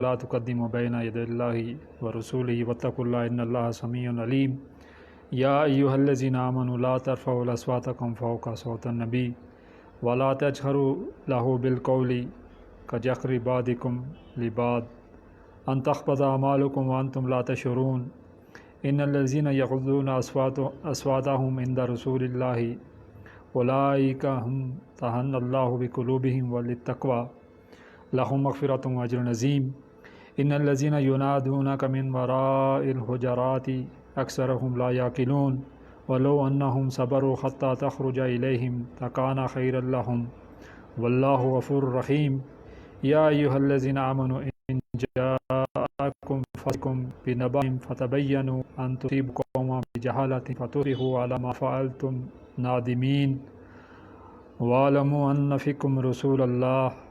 لا تقدموا بین یدی اللہ ورسولہ واتقوا اللہ ان اللہ سمیع علیم یا ایھا الذین آمنوا لا ترفعوا اصواتکم فوق صوت النبی ولا تجهروا له بالقول كجهر بعضکم لبعض ان تحبط اعمالکم وانتم لا تشعرون ان الذین یغضون اصواتهم عند رسول اللہ اولئک هم طہن اللہ بقلوبهم وللتقوى لهم مغفرۃ واجر عظیم ان الذین ینادونک من وراء الحجرات اکثرهم لا یعقلون ولو انهم صبروا حتی تخرج الیہم لکان خیرا لهم واللہ غفور رحیم یا ایھا الذین آمنوا ان جاءکم فاسق بنبأ فتبینوا ان تصیبوا قوما بجہالۃ فتصبحوا علی ما فعلتم نادمین واعلموا ان فیکم رسول اللہ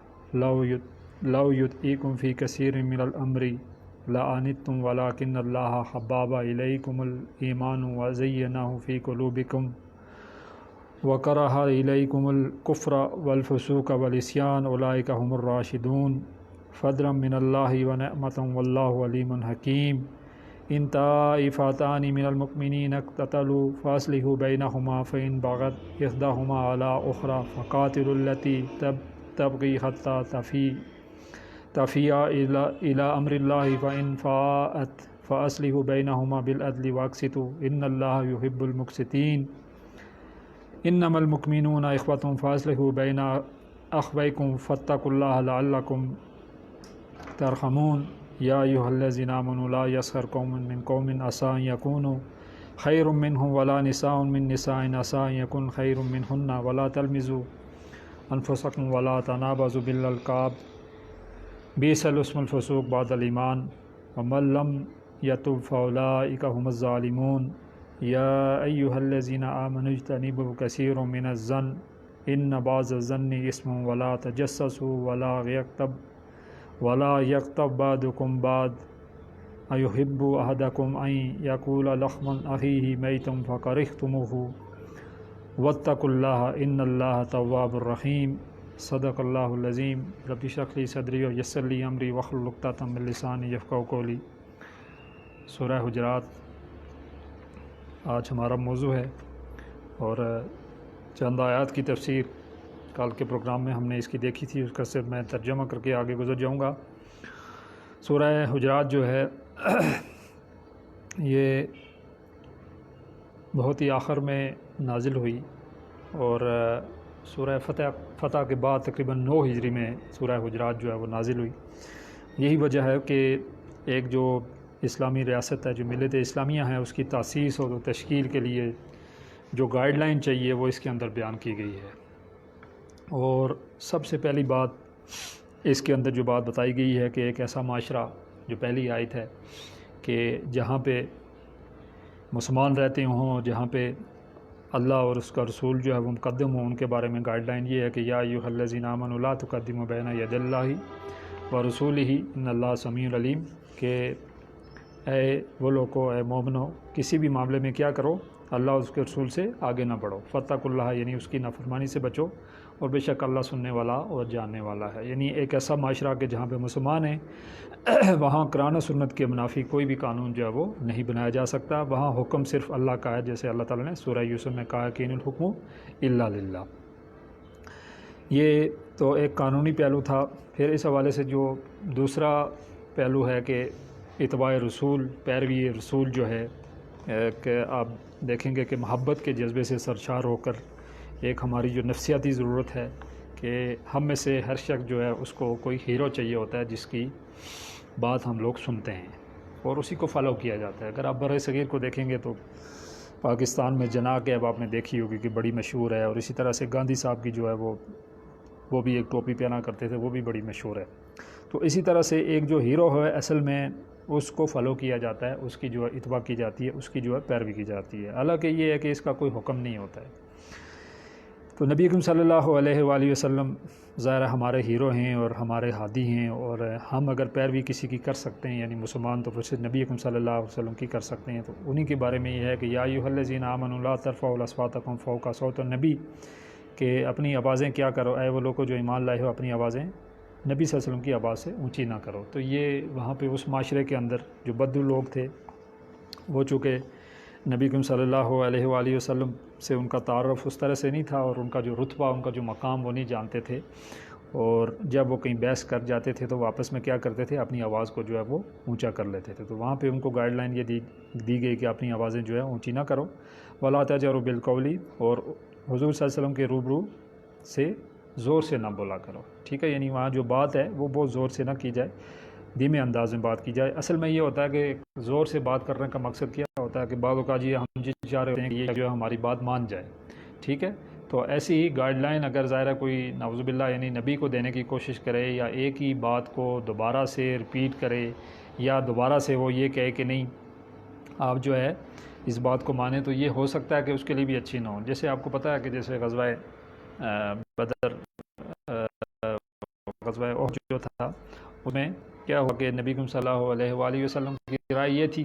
لو یطیعکم فی کثیر من الامر لعنتم ولکن اللہ حبب الیکم الایمان وزینہ فی قلوبکم وکرہ الیکم الکفر والفسوق والعصیان اولئک هم الراشدون فضلا من اللہ ونعمۃ واللہ علیم حکیم ان طائفتان من المؤمنین اقتتلوا فاصلحوا بینہما فإن بغت احداہما علی اخری فقاتلوا التی تبغی حتی تفیء الی امر اللہ فإن فاءت فاصلحوا بینہما بالعدل واقسطوا ان اللہ یحب المقسطین انما المؤمنون اخوة فاصلحوا بین اخویکم فاتقوا اللہ لعلکم ترحمون یا ایھا الذین آمنوا لا یسخر قوم من قوم عسى ان یکونوا خیر منهم ولا نساء من نساء عسى ان یکن خیر منهن ولا تلمزوا انفسکم ولا تنابزوا بالالقاب بئس الاسم الفسوق بعد الایمان ومن لم یتب فاولئک هم الظالمون یا ایھا الذین آمنوا اجتنبوا کثیرا من الظن ان بعض الظن اسم ولا تجسسوا ولا یغتب بعضکم بعضا ایحب احدکم ان یأکل لحم اخیہ میتا فکرہتموہ واتقوا اللہ ان اللہ تواب الرحیم صدق اللہ العظیم رب اشرح لی صدری ویسر لی امری واحلل عقدۃ من لسانی یفقہوا قولی۔ سورہ حجرات آج ہمارا موضوع ہے اور چند آیات کی تفسیر کل کے پروگرام میں ہم نے اس کی دیکھی تھی، اس کا صرف میں ترجمہ کر کے آگے گزر جاؤں گا۔ سورہ حجرات جو ہے یہ بہت ہی آخر میں نازل ہوئی اور سورہ فتح کے بعد تقریباً 9 ہجری میں سورہ حجرات جو ہے وہ نازل ہوئی۔ یہی وجہ ہے کہ ایک جو اسلامی ریاست ہے، جو ملت اسلامیہ ہے، اس کی تاسیس اور تشکیل کے لیے جو گائیڈ لائن چاہیے وہ اس کے اندر بیان کی گئی ہے۔ اور سب سے پہلی بات اس کے اندر جو بات بتائی گئی ہے کہ ایک ایسا معاشرہ، جو پہلی آیت ہے، کہ جہاں پہ مسلمان رہتے ہوں، جہاں پہ اللہ اور اس کا رسول جو ہے وہ مقدم ہوں، ان کے بارے میں گائیڈ لائن یہ ہے کہ یا ایھا الذین آمنوا لا تقدموا بین یدی اللہ ورسولہ ان اللہ سمیع علیم، کہ اے وہ لوگو، اے مومنو، کسی بھی معاملے میں کیا کرو، اللہ اور اس کے رسول سے آگے نہ بڑھو، فاتقوا اللہ یعنی اس کی نافرمانی سے بچو، اور بے شک اللہ سننے والا اور جاننے والا ہے۔ یعنی ایک ایسا معاشرہ کہ جہاں پہ مسلمان ہیں وہاں قرآن و سنت کے منافی کوئی بھی قانون جو ہے وہ نہیں بنایا جا سکتا، وہاں حکم صرف اللہ کا ہے، جیسے اللہ تعالیٰ نے سورہ یوسف میں کہا کہ ان الحکم الا للہ۔ یہ تو ایک قانونی پہلو تھا۔ پھر اس حوالے سے جو دوسرا پہلو ہے کہ اتباع رسول، پیروی رسول جو ہے، کہ آپ دیکھیں گے کہ محبت کے جذبے سے سرشار ہو کر ایک ہماری جو نفسیاتی ضرورت ہے کہ ہم میں سے ہر شخص جو ہے اس کو کوئی ہیرو چاہیے ہوتا ہے جس کی بات ہم لوگ سنتے ہیں اور اسی کو فالو کیا جاتا ہے۔ اگر آپ برِ صغیر کو دیکھیں گے تو پاکستان میں جناح کیب آپ نے دیکھی ہوگی کہ بڑی مشہور ہے، اور اسی طرح سے گاندھی صاحب کی جو ہے وہ بھی ایک ٹوپی پہنا کرتے تھے، وہ بھی بڑی مشہور ہے۔ تو اسی طرح سے ایک جو ہیرو ہے اصل میں اس کو فالو کیا جاتا ہے، اس کی جو ہے اتباع کی جاتی ہے، اس کی جو ہے پیروی کی جاتی ہے، حالانکہ یہ ہے کہ اس کا کوئی حکم نہیں ہوتا ہے۔ تو نبی اکرم صلی اللہ علیہ وآلہ وسلم ظاہر ہمارے ہیرو ہیں اور ہمارے ہادی ہیں، اور ہم اگر پیروی کسی کی کر سکتے ہیں یعنی مسلمان، تو پھر صرف نبی اکرم صلی اللہ علیہ وسلم کی کر سکتے ہیں۔ تو انہی کے بارے میں یہ ہے کہ یا ایھا الذین آمنوا لا ترفعوا اصواتکم فوق صوت النبی، کہ اپنی آوازیں کیا کرو، اے وہ لوگوں جو ایمان لائے ہو، اپنی آوازیں نبی صلی اللہ علیہ وسلم کی آواز سے اونچی نہ کرو۔ تو یہ وہاں پہ اس معاشرے کے اندر جو بدو لوگ تھے وہ چونکہ نبی کریم صلی اللہ علیہ وآلہ وسلم سے ان کا تعارف اس طرح سے نہیں تھا، اور ان کا جو رتبہ، ان کا جو مقام وہ نہیں جانتے تھے، اور جب وہ کہیں بحث کر جاتے تھے تو وہ آپس میں کیا کرتے تھے، اپنی آواز کو جو ہے وہ اونچا کر لیتے تھے۔ تو وہاں پہ ان کو گائیڈ لائن یہ دی گئی کہ اپنی آوازیں جو ہے اونچی نہ کرو، وَلَا تَجْهَرُوا بِالْقَوْلِ، اور حضور صلی اللہ علیہ وسلم کے روبرو سے زور سے نہ بولا کرو، ٹھیک ہے، یعنی وہاں جو بات ہے وہ بہت زور سے نہ کی جائے، دھیمے انداز میں بات کی جائے۔ اصل میں یہ ہوتا ہے کہ زور سے بات کرنے کا مقصد کیا ہوتا ہے کہ بعض اوقات یہ ہم چاہ رہے ہوتے ہیں کہ یہ جو ہے ہماری بات مان جائے، ٹھیک ہے۔ تو ایسی ہی گائیڈ لائن اگر ظاہر ہے کوئی نعوذ باللہ یعنی نبی کو دینے کی کوشش کرے، یا ایک ہی بات کو دوبارہ سے رپیٹ کرے، یا دوبارہ سے وہ یہ کہے کہ نہیں آپ جو ہے اس بات کو مانیں، تو یہ ہو سکتا ہے کہ اس کے لیے بھی اچھی نہ ہو۔ جیسے آپ کو پتہ ہے کہ جیسے غزوہ بدر، غزوہ احد جو تھا، اس میں کیا ہوا کہ نبی صلی اللہ علیہ وآلہ وسلم کی رائے یہ تھی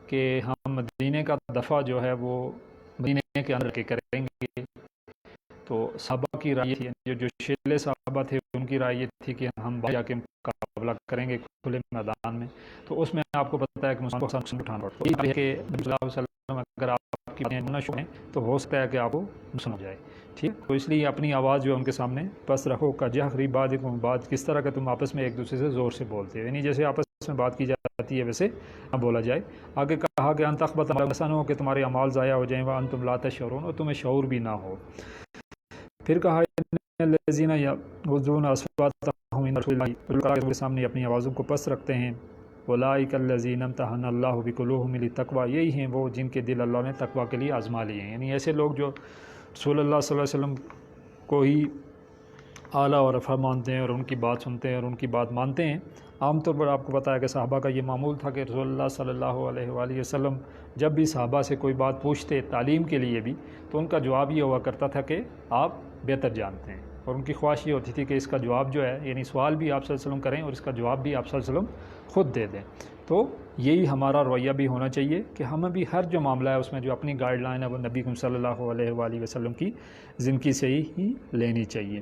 کہ ہم مدینے کا دفع جو ہے وہ مدینے کے اندر کے کریں گے۔ تو صحابہ کی رائے تھی، جو شیلے صحابہ تھے ان کی رائے یہ تھی کہ ہم باہر جا کے مقابلہ کریں گے کھلے میدان میں۔ تو اس میں آپ کو پتہ ہے کہ مسلمان کو نقصان اٹھانا پڑتا ہے کہ نبی صلی اللہ علیہ وسلم اگر آپ کی باتیں نہ سنیں تو ہو سکتا ہے کہ آپ کو نقصان ہو جائے، ٹھیک۔ تو اس لیے اپنی آواز جو ہے ان کے سامنے پس رکھو، کجہر بعضکم بعض، کس طرح کہ تم آپس میں ایک دوسرے سے زور سے بولتے ہو، یعنی جیسے آپس میں بات کی جاتی ہے ویسے نہ بولا جائے۔ آگے کہا کہ ان تخبط، ایسا نہ ہو کہ تمہارے اعمال ضائع ہو جائیں، وانتم لا تشعرون، اور تمہیں شعور بھی نہ ہو۔ پھر کہا الذین یغضون اصواتهم عند رسول اللہ، کے سامنے اپنی آوازوں کو پست رکھتے ہیں، اولئک الذین امتحن اللہ بقلوبہم للتقوی، یہی ہیں وہ جن کے دل اللہ نے تقوی کے لیے آزما لیے ہیں، یعنی ایسے لوگ جو رسول اللہ صلی اللہ علیہ وسلم کو ہی اعلیٰ اور رفع مانتے ہیں اور ان کی بات سنتے ہیں اور ان کی بات مانتے ہیں۔ عام طور پر آپ کو پتہ ہے کہ صحابہ کا یہ معمول تھا کہ رسول اللہ صلی اللہ علیہ وآلہ وسلم جب بھی صحابہ سے کوئی بات پوچھتے تعلیم کے لیے بھی، تو ان کا جواب یہ ہوا کرتا تھا کہ آپ بہتر جانتے ہیں، اور ان کی خواہش یہ ہوتی تھی کہ اس کا جواب جو ہے، یعنی سوال بھی آپ صلی اللہ علیہ وسلم کریں اور اس کا جواب بھی آپ صلی اللہ علیہ وسلم خود دے دیں۔ تو یہی ہمارا رویہ بھی ہونا چاہیے کہ ہمیں بھی ہر جو معاملہ ہے اس میں جو اپنی گائیڈ لائن ہے وہ نبی صلی اللہ علیہ وآلہ وسلم کی زندگی سے ہی لینی چاہیے۔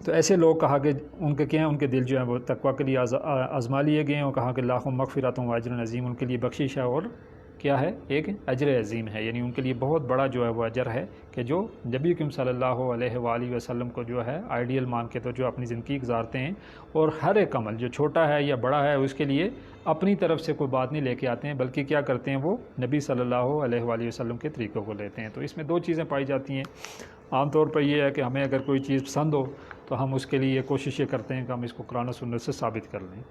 تو ایسے لوگ کہا کہ ان کے کیا ہیں، ان کے دل جو ہیں وہ تقوی کے لیے آزما لیے گئے ہیں، اور کہا کہ لاکھوں مغفرۃ و اجر عظیم، ان کے لیے بخشش ہے اور کیا ہے، ایک اجر عظیم ہے، یعنی ان کے لیے بہت بڑا جو ہے وہ اجر ہے کہ جو نبی کریم صلی اللہ علیہ وآلہ وسلم کو جو ہے آئیڈیل مان کے تو جو اپنی زندگی گزارتے ہیں، اور ہر ایک عمل جو چھوٹا ہے یا بڑا ہے اس کے لیے اپنی طرف سے کوئی بات نہیں لے کے آتے ہیں، بلکہ کیا کرتے ہیں، وہ نبی صلی اللہ علیہ وآلہ وسلم کے طریقوں کو لیتے ہیں۔ تو اس میں دو چیزیں پائی جاتی ہیں۔ عام طور پر یہ ہے کہ ہمیں اگر کوئی چیز پسند ہو تو ہم اس کے لیے کوشش یہ کرتے ہیں کہ ہم اس کو قرآن و سنت سے ثابت کر لیں،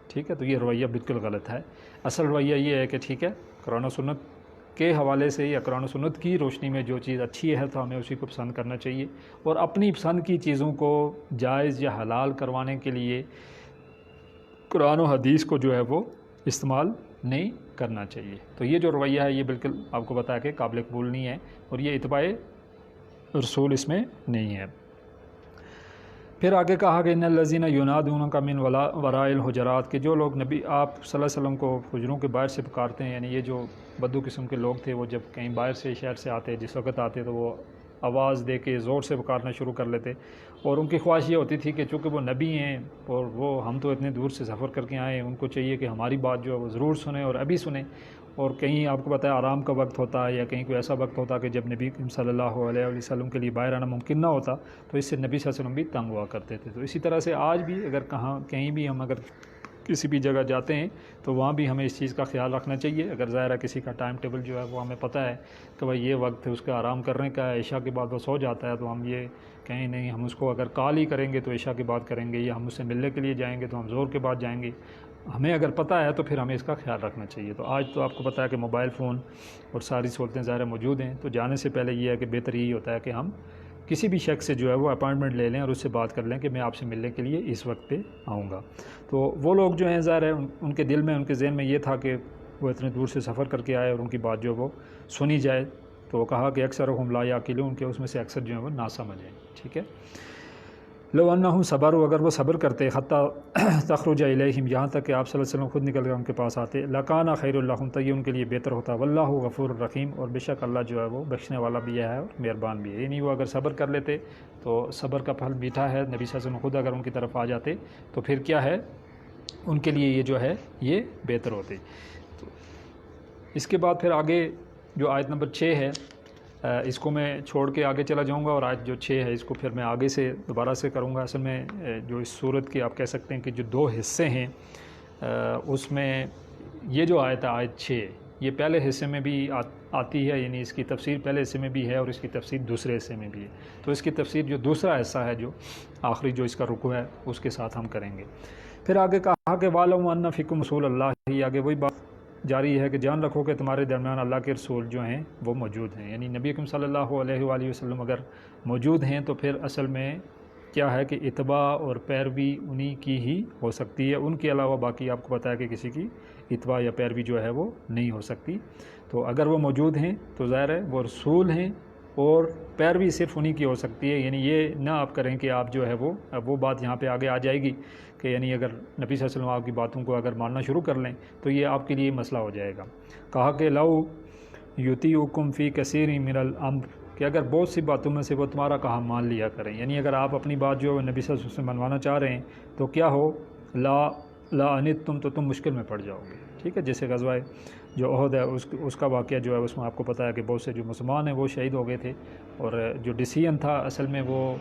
ٹھیک ہے۔ تو یہ رویہ بالکل غلط ہے۔ اصل رویہ یہ ہے کہ ٹھیک ہے، قرآن و سنت کے حوالے سے یا قرآن و سنت کی روشنی میں جو چیز اچھی ہے تو ہمیں اسی کو پسند کرنا چاہیے، اور اپنی پسند کی چیزوں کو جائز یا حلال کروانے کے لیے قرآن و حدیث کو جو ہے وہ استعمال نہیں کرنا چاہیے۔ تو یہ جو رویہ ہے یہ بالکل آپ کو بتایا کہ قابل قبول نہیں ہے، اور یہ اتباع رسول اس میں نہیں ہے۔ پھر آگے کہا کہ ان الذین ینادونک من وراء الحجرات، کہ جو لوگ نبی آپ صلی اللہ علیہ وسلم کو حجروں کے باہر سے پکارتے ہیں، یعنی یہ جو بدو قسم کے لوگ تھے، وہ جب کہیں باہر سے شہر سے آتے، جس وقت آتے تو وہ آواز دے کے زور سے پکارنا شروع کر لیتے، اور ان کی خواہش یہ ہوتی تھی کہ چونکہ وہ نبی ہیں اور وہ ہم تو اتنے دور سے سفر کر کے آئے ہیں، ان کو چاہیے کہ ہماری بات جو ہے وہ ضرور سنیں اور ابھی سنیں، اور کہیں آپ کو پتہ ہے آرام کا وقت ہوتا ہے یا کہیں کوئی ایسا وقت ہوتا کہ جب نبی صلی اللہ علیہ وسلم کے لیے باہر آنا ممکن نہ ہوتا، تو اس سے نبی صلی اللہ علیہ وسلم بھی تنگ ہوا کرتے تھے۔ تو اسی طرح سے آج بھی اگر کہیں بھی ہم اگر کسی بھی جگہ جاتے ہیں تو وہاں بھی ہمیں اس چیز کا خیال رکھنا چاہیے۔ اگر ظاہر ہے کسی کا ٹائم ٹیبل جو ہے وہ ہمیں پتہ ہے کہ بھائی یہ وقت ہے اس کا آرام کرنے کا ہے، عشاء کے بعد وہ سو جاتا ہے، تو ہم یہ کہیں نہیں، ہم اس کو اگر کال ہی کریں گے تو عشاء کے بعد کریں گے، یا ہم اس سے ملنے کے لیے جائیں گے تو ہم زور کے بعد جائیں گے، ہمیں اگر پتہ ہے تو پھر ہمیں اس کا خیال رکھنا چاہیے۔ تو آج تو آپ کو پتہ ہے کہ موبائل فون اور ساری سہولتیں ظاہر موجود ہیں، تو جانے سے پہلے یہ ہے کہ بہتر یہی ہوتا ہے کہ ہم کسی بھی شخص سے جو ہے وہ اپائنٹمنٹ لے لیں اور اس سے بات کر لیں کہ میں آپ سے ملنے کے لیے اس وقت پہ آؤں گا۔ تو وہ لوگ جو ہیں ظاہر ہے ان کے دل میں، ان کے ذہن میں یہ تھا کہ وہ اتنے دور سے سفر کر کے آئے اور ان کی بات جو وہ سنی جائے، تو وہ کہا کہ اکثر ہم لا یعقلون، کہ اس میں سے اکثر جو ہیں وہ نہ سمجھ ہیں، ٹھیک ہے۔ لو انہم صبروا، اگر وہ صبر کرتے، حتیٰ تخرج الیہم، یہاں تک کہ آپ صلی اللہ علیہ وسلم خود نکل کر ان کے پاس آتے، لکان خیر لہم، تو یہ ان کے لیے بہتر ہوتا، واللہ غفور الرحیم، اور بے شک اللہ جو ہے وہ بخشنے والا بھی ہے اور مہربان بھی ہے۔ یعنی وہ اگر صبر کر لیتے تو صبر کا پھل میٹھا ہے، نبی صلی اللہ علیہ وسلم خود اگر ان کی طرف آ جاتے تو پھر کیا ہے، ان کے لیے یہ جو ہے یہ بہتر ہوتے۔ تو اس کے بعد پھر آگے جو آیت نمبر 6 ہے، اس کو میں چھوڑ کے آگے چلا جاؤں گا، اور آیت جو 6 ہے اس کو پھر میں آگے سے دوبارہ سے کروں گا۔ اصل میں جو اس صورت کے آپ کہہ سکتے ہیں کہ جو 2 حصے ہیں، اس میں یہ جو آیت ہے آیت 6، یہ پہلے حصے میں بھی آتی ہے، یعنی اس کی تفسیر پہلے حصے میں بھی ہے اور اس کی تفسیر دوسرے حصے میں بھی ہے۔ تو اس کی تفسیر جو دوسرا حصہ ہے، جو آخری جو اس کا رکوع ہے، اس کے ساتھ ہم کریں گے۔ پھر آگے کہا کہ وَاعْلَمُوا أَنَّ فِيكُمْ رَسُولَ اللَّهِ، آگے وہی بات جاری ہے کہ جان رکھو کہ تمہارے درمیان اللہ کے رسول جو ہیں وہ موجود ہیں، یعنی نبی اکرم صلی اللہ علیہ وآلہ وسلم اگر موجود ہیں تو پھر اصل میں کیا ہے کہ اتباع اور پیروی انہی کی ہی ہو سکتی ہے، ان کے علاوہ باقی آپ کو پتہ ہے کہ کسی کی اتباع یا پیروی جو ہے وہ نہیں ہو سکتی۔ تو اگر وہ موجود ہیں تو ظاہر ہے وہ رسول ہیں، اور پیروی صرف انہی کی ہو سکتی ہے۔ یعنی یہ نہ آپ کریں کہ آپ جو ہے وہ بات یہاں پہ آگے آ جائے گی کہ یعنی اگر نبی صلی اللہ علیہ وسلم آپ کی باتوں کو اگر ماننا شروع کر لیں تو یہ آپ کے لیے مسئلہ ہو جائے گا۔ کہا کہ لو یطیعکم فی کثیر من الامر، کہ اگر بہت سی باتوں میں سے وہ تمہارا کہا مان لیا کریں، یعنی اگر آپ اپنی بات جو نبی صلی اللہ علیہ وسلم سے منوانا چاہ رہے ہیں تو کیا ہو، لا انتم، تو تم مشکل میں پڑ جاؤ گے۔ ٹھیک ہے، جیسے غزوہ جو احد ہے اس کا واقعہ جو ہے اس میں آپ کو پتہ ہے کہ بہت سے جو مسلمان ہیں وہ شہید ہو گئے تھے، اور جو ڈیسیژن تھا اصل میں وہ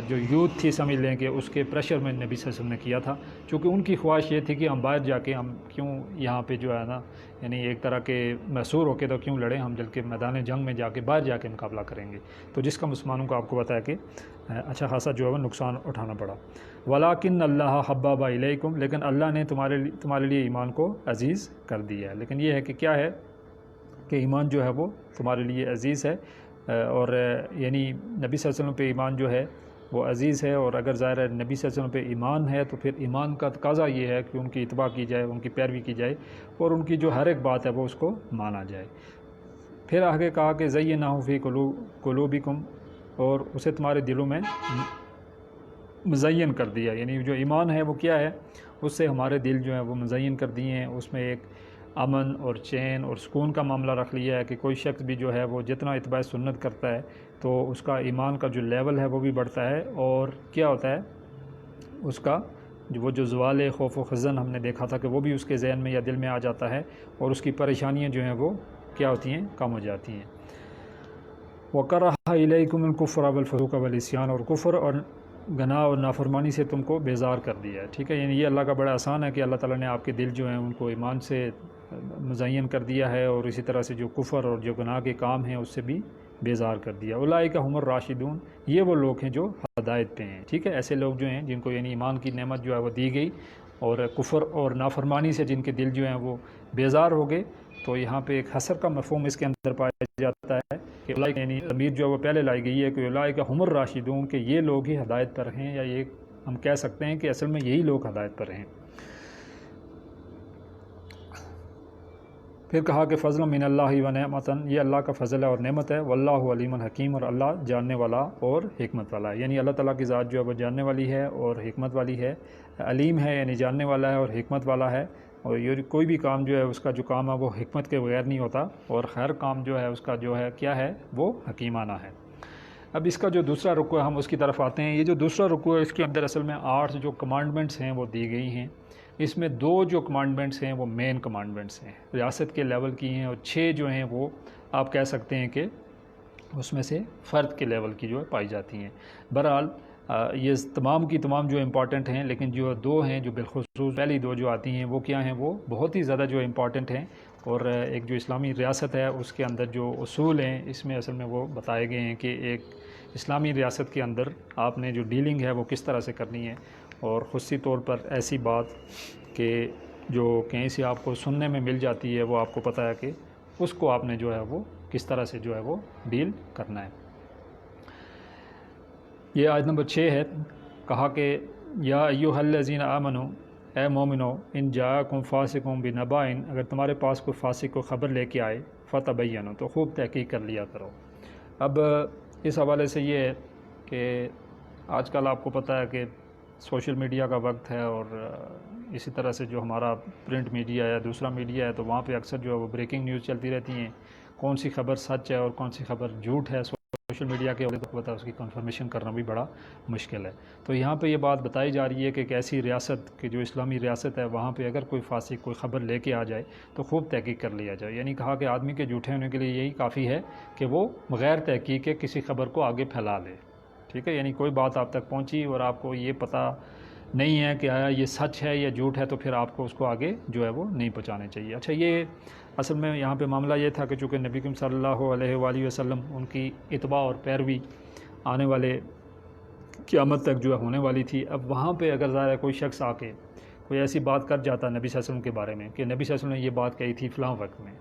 جو یوتھ تھی سمجھ لیں کہ اس کے پریشر میں نبی صلی اللہ علیہ وسلم نے کیا تھا، چونکہ ان کی خواہش یہ تھی کہ ہم باہر جا کے ہم کیوں یہاں پہ جو ہے نا، یعنی ایک طرح کے محصور ہو کے تو کیوں لڑیں، ہم جل کے میدان جنگ میں جا کے باہر جا کے مقابلہ کریں گے، تو جس کا مسلمانوں کو آپ کو بتایا کہ اچھا خاصا جو ہے وہ نقصان اٹھانا پڑا۔ وَلَٰكِنَّ اللَّهَ حَبَّبَ إِلَيْكُمْ، لیکن اللہ نے تمہارے لیے ایمان کو عزیز کر دیا ہے۔ لیکن یہ ہے کہ کیا ہے کہ ایمان جو ہے وہ تمہارے لیے عزیز ہے، اور یعنی نبی صلی اللہ علیہ وسلم پہ ایمان جو ہے وہ عزیز ہے، اور اگر ظاہر ہے نبی صلی اللہ علیہ وسلم پہ ایمان ہے تو پھر ایمان کا تقاضا یہ ہے کہ ان کی اتباع کی جائے، ان کی پیروی کی جائے، اور ان کی جو ہر ایک بات ہے وہ اس کو مانا جائے۔ پھر آگے کہا کہ زَيَّنَّهُ فِي قُلُوبِكُمْ، اور اسے تمہارے دلوں میں مزین کر دیا، یعنی جو ایمان ہے وہ کیا ہے، اس سے ہمارے دل جو ہیں وہ مزین کر دیے ہیں، اس میں ایک امن اور چین اور سکون کا معاملہ رکھ لیا ہے کہ کوئی شخص بھی جو ہے وہ جتنا اتباع سنت کرتا ہے تو اس کا ایمان کا جو لیول ہے وہ بھی بڑھتا ہے، اور کیا ہوتا ہے اس کا وہ جو زوال خوف و خزن ہم نے دیکھا تھا کہ وہ بھی اس کے ذہن میں یا دل میں آ جاتا ہے، اور اس کی پریشانیاں جو ہیں وہ کیا ہوتی ہیں، کم ہو جاتی ہیں۔ وَكَرَّهَ إِلَيْكُمُ الْكُفْرَ وَالْفُسُوقَ وَالْعِصْيَانَ، اور کفر اور گناہ اور نافرمانی سے تم کو بیزار کر دیا ہے۔ ٹھیک ہے، یعنی یہ اللہ کا بڑا احسان ہے کہ اللہ تعالیٰ نے آپ کے دل جو ہیں ان کو ایمان سے مزین کر دیا ہے، اور اسی طرح سے جو کفر اور جو گناہ کے کام ہیں اس سے بھی بیزار کر دیا۔ اولئک هم الراشدون، یہ وہ لوگ ہیں جو ہدایت پہ ہیں۔ ٹھیک ہے، ایسے لوگ جو ہیں جن کو یعنی ایمان کی نعمت جو ہے وہ دی گئی، اور کفر اور نافرمانی سے جن کے دل جو ہیں وہ بیزار ہو گئے، تو یہاں پہ ایک حسر کا مفہوم اس کے اندر پایا جاتا ہے کہ اولئک، یعنی ضمیر جو ہے وہ پہلے لائی گئی ہے کہ اولئک هم الراشدون، کہ یہ لوگ ہی ہدایت پر ہیں، یا یہ ہم کہہ سکتے ہیں کہ اصل میں یہی لوگ ہدایت پر ہیں۔ پھر کہا کہ فضل من اللہ و نعمتن، یہ اللہ کا فضل ہے اور نعمت ہے، واللہ علیم حکیم، اور اللہ جاننے والا اور حکمت والا ہے۔ یعنی اللہ تعالیٰ کی ذات جو ہے وہ جاننے والی ہے اور حکمت والی ہے، علیم ہے یعنی جاننے والا ہے اور حکمت والا ہے، اور یہ کوئی بھی کام جو ہے اس کا جو کام ہے وہ حکمت کے بغیر نہیں ہوتا، اور ہر کام جو ہے اس کا جو ہے کیا ہے وہ حکیمانہ ہے۔ اب اس کا جو دوسرا رکوع ہے ہم اس کی طرف آتے ہیں۔ یہ جو دوسرا رکوع ہے اس کے اندر اصل میں 8 جو کمانڈمنٹس ہیں وہ دی گئی ہیں، اس میں 2 جو کمانڈمنٹس ہیں وہ مین کمانڈمنٹس ہیں، ریاست کے لیول کی ہیں، اور 6 جو ہیں وہ آپ کہہ سکتے ہیں کہ اس میں سے فرد کے لیول کی جو ہے پائی جاتی ہیں۔ بہرحال یہ تمام کی تمام جو امپورٹنٹ ہیں، لیکن جو 2 ہیں جو بالخصوص پہلی 2 جو آتی ہیں وہ کیا ہیں، وہ بہت ہی زیادہ جو امپورٹنٹ ہیں، اور ایک جو اسلامی ریاست ہے اس کے اندر جو اصول ہیں اس میں اصل میں وہ بتائے گئے ہیں کہ ایک اسلامی ریاست کے اندر آپ نے جو ڈیلنگ ہے وہ کس طرح سے کرنی ہے، اور خصوصی طور پر ایسی بات کہ جو کہیں سے آپ کو سننے میں مل جاتی ہے وہ آپ کو پتہ ہے کہ اس کو آپ نے جو ہے وہ کس طرح سے جو ہے وہ ڈیل کرنا ہے۔ یہ آیت نمبر 6 ہے۔ کہا کہ یا ایھا الذین آمنوا، اے مومنو، ان جاءکم فاسق بنبأ، اگر تمہارے پاس کوئی فاسق کو خبر لے کے آئے، فتبینوا، تو خوب تحقیق کر لیا کرو۔ اب اس حوالے سے یہ ہے کہ آج کل آپ کو پتہ ہے کہ سوشل میڈیا کا وقت ہے، اور اسی طرح سے جو ہمارا پرنٹ میڈیا یا دوسرا میڈیا ہے تو وہاں پہ اکثر جو ہے وہ بریکنگ نیوز چلتی رہتی ہیں، کون سی خبر سچ ہے اور کون سی خبر جھوٹ ہے سوشل میڈیا کے حوالے تو پتہ اس کی کنفرمیشن کرنا بھی بڑا مشکل ہے۔ تو یہاں پہ یہ بات بتائی جا رہی ہے کہ ایک ایسی ریاست کہ جو اسلامی ریاست ہے وہاں پہ اگر کوئی فاسق کوئی خبر لے کے آ جائے تو خوب تحقیق کر لیا جائے، یعنی کہا کہ آدمی کے جھوٹے ہونے کے لیے یہی کافی ہے کہ وہ بغیر تحقیق کے کسی خبر کو آگے پھیلا لے، ٹھیک ہے، یعنی کوئی بات آپ تک پہنچی اور آپ کو یہ پتہ نہیں ہے کہ آیا یہ سچ ہے یا جھوٹ ہے تو پھر آپ کو اس کو آگے جو ہے وہ نہیں پہنچانے چاہیے۔ اچھا، یہ اصل میں یہاں پہ معاملہ یہ تھا کہ چونکہ نبی کریم صلی اللہ علیہ وآلہ وسلم ان کی اتباع اور پیروی آنے والے قیامت تک جو ہے ہونے والی تھی، اب وہاں پہ اگر ظاہر ہے کوئی شخص آ کے کوئی ایسی بات کر جاتا نبی صلی اللہ علیہ وسلم کے بارے میں کہ نبی صلی اللہ علیہ وسلم نے یہ بات کہی تھی فلاں وقت میں،